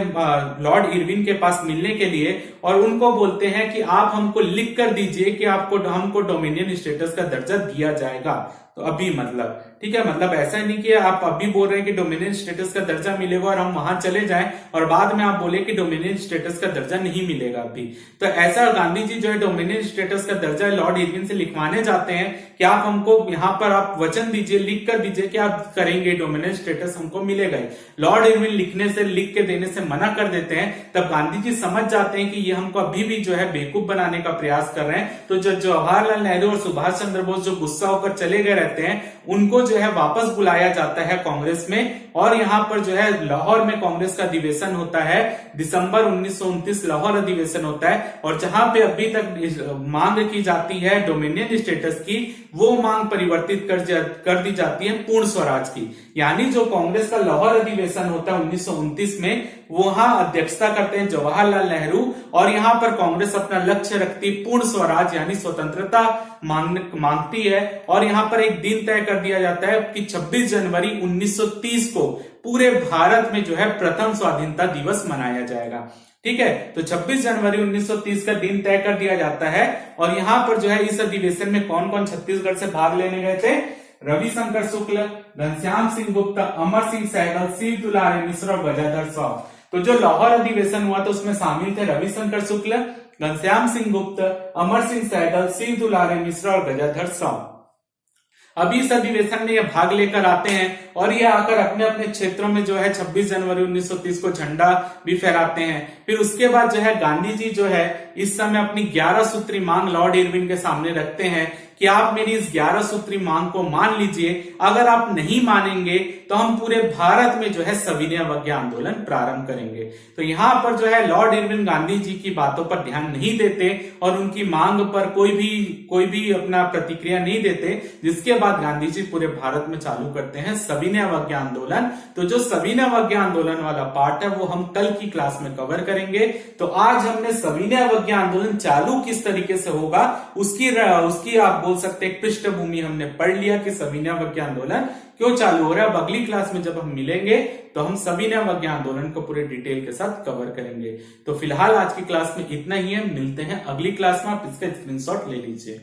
Speaker 1: लॉर्ड इरविन के पास मिलने के लिए और उनको बोलते हैं कि आप हमको लिख कर दीजिए कि हमको डोमिनियन स्टेटस का दर्जा दिया जाएगा। तो अभी मतलब ठीक है, मतलब ऐसा नहीं कि आप अभी बोल रहे हैं कि डोमिनियन स्टेटस का दर्जा मिलेगा और हम वहां चले जाएं और बाद में आप बोले कि डोमिनियन स्टेटस का दर्जा नहीं मिलेगा अभी। तो ऐसा गांधी जी जो है डोमिनियन स्टेटस का दर्जा लॉर्ड इरविन से लिखवाने जाते हैं कि आप हमको यहाँ पर आप वचन दीजिए, लिख कर दीजिए कि आप करेंगे, डोमिनियन स्टेटस हमको मिलेगा। लॉर्ड इरविन लिख के देने से मना कर देते हैं। तब गांधी जी समझ जाते हैं कि ये हमको अभी भी जो है बेवकूफ बनाने का प्रयास कर रहे हैं। तो जो जवाहरलाल नेहरू और सुभाष चंद्र बोस जो गुस्सा होकर चले गए रहते हैं, उनको जो है वापस बुलाया जाता है कांग्रेस में, और यहाँ पर जो है लाहौर में कांग्रेस का अधिवेशन होता है। दिसंबर 1929 लाहौर अधिवेशन होता है, और जहां पे अभी तक मांग की जाती है डोमिनियन स्टेटस की, वो मांग परिवर्तित कर दी जाती है पूर्ण स्वराज की। यानी जो कांग्रेस का लाहौर अधिवेशन होता है 1929 में, वहां अध्यक्षता करते हैं जवाहरलाल नेहरू, और यहाँ पर कांग्रेस अपना लक्ष्य रखती पूर्ण स्वराज यानी स्वतंत्रता मांगती है। और यहाँ पर एक दिन तय कर दिया जाता है कि 26 जनवरी 1930 को पूरे भारत में जो है प्रथम स्वाधीनता दिवस मनाया जाएगा। ठीक है, तो 26 जनवरी 1930 का दिन तय कर दिया जाता है। और यहाँ पर जो है इस अधिवेशन में कौन कौन छत्तीसगढ़ से भाग लेने गए थे? रविशंकर शुक्ल, घनश्याम सिंह गुप्ता, अमर सिंह सहगल, शिव दुलारे मिश्र और गजाधर साहू। तो जो लाहौर अधिवेशन हुआ तो उसमें शामिल थे रविशंकर शुक्ल, घनश्याम सिंह गुप्त, अमर सिंह सहगल, शिव दुलारे मिश्रा और गजाधर साहू। अभी इस अधिवेशन में ये भाग लेकर आते हैं और ये आकर अपने अपने क्षेत्रों में जो है 26 जनवरी 1930 को झंडा भी फहराते हैं। फिर उसके बाद जो है गांधी जी जो है इस समय अपनी 11 सूत्री मांग लॉर्ड इरविन के सामने रखते हैं कि आप मेरी इस 11 सूत्री मांग को मान लीजिए, अगर आप नहीं मानेंगे तो हम पूरे भारत में जो है सविनय अवज्ञा आंदोलन प्रारंभ करेंगे। तो यहाँ पर जो है लॉर्ड इरविन गांधी जी की बातों पर ध्यान नहीं देते और उनकी मांग पर कोई भी अपना प्रतिक्रिया नहीं देते, जिसके बाद गांधी जी पूरे भारत में चालू करते हैं सविनय अवज्ञा आंदोलन। तो जो सविनय अवज्ञा आंदोलन वाला पार्ट है वो हम कल की क्लास में कवर करेंगे। तो आज हमने सविनय अवज्ञा आंदोलन चालू किस तरीके से होगा उसकी आप बोल सकते हैं पृष्ठभूमि हमने पढ़ लिया कि सविनय अवज्ञा आंदोलन क्यों चालू हो रहा है। अब अगली क्लास में जब हम मिलेंगे तो हम सविनय अवज्ञा आंदोलन को पूरे डिटेल के साथ कवर करेंगे। तो फिलहाल आज की क्लास में इतना ही है, मिलते हैं अगली क्लास में। आप इसका स्क्रीनशॉट ले लीजिए।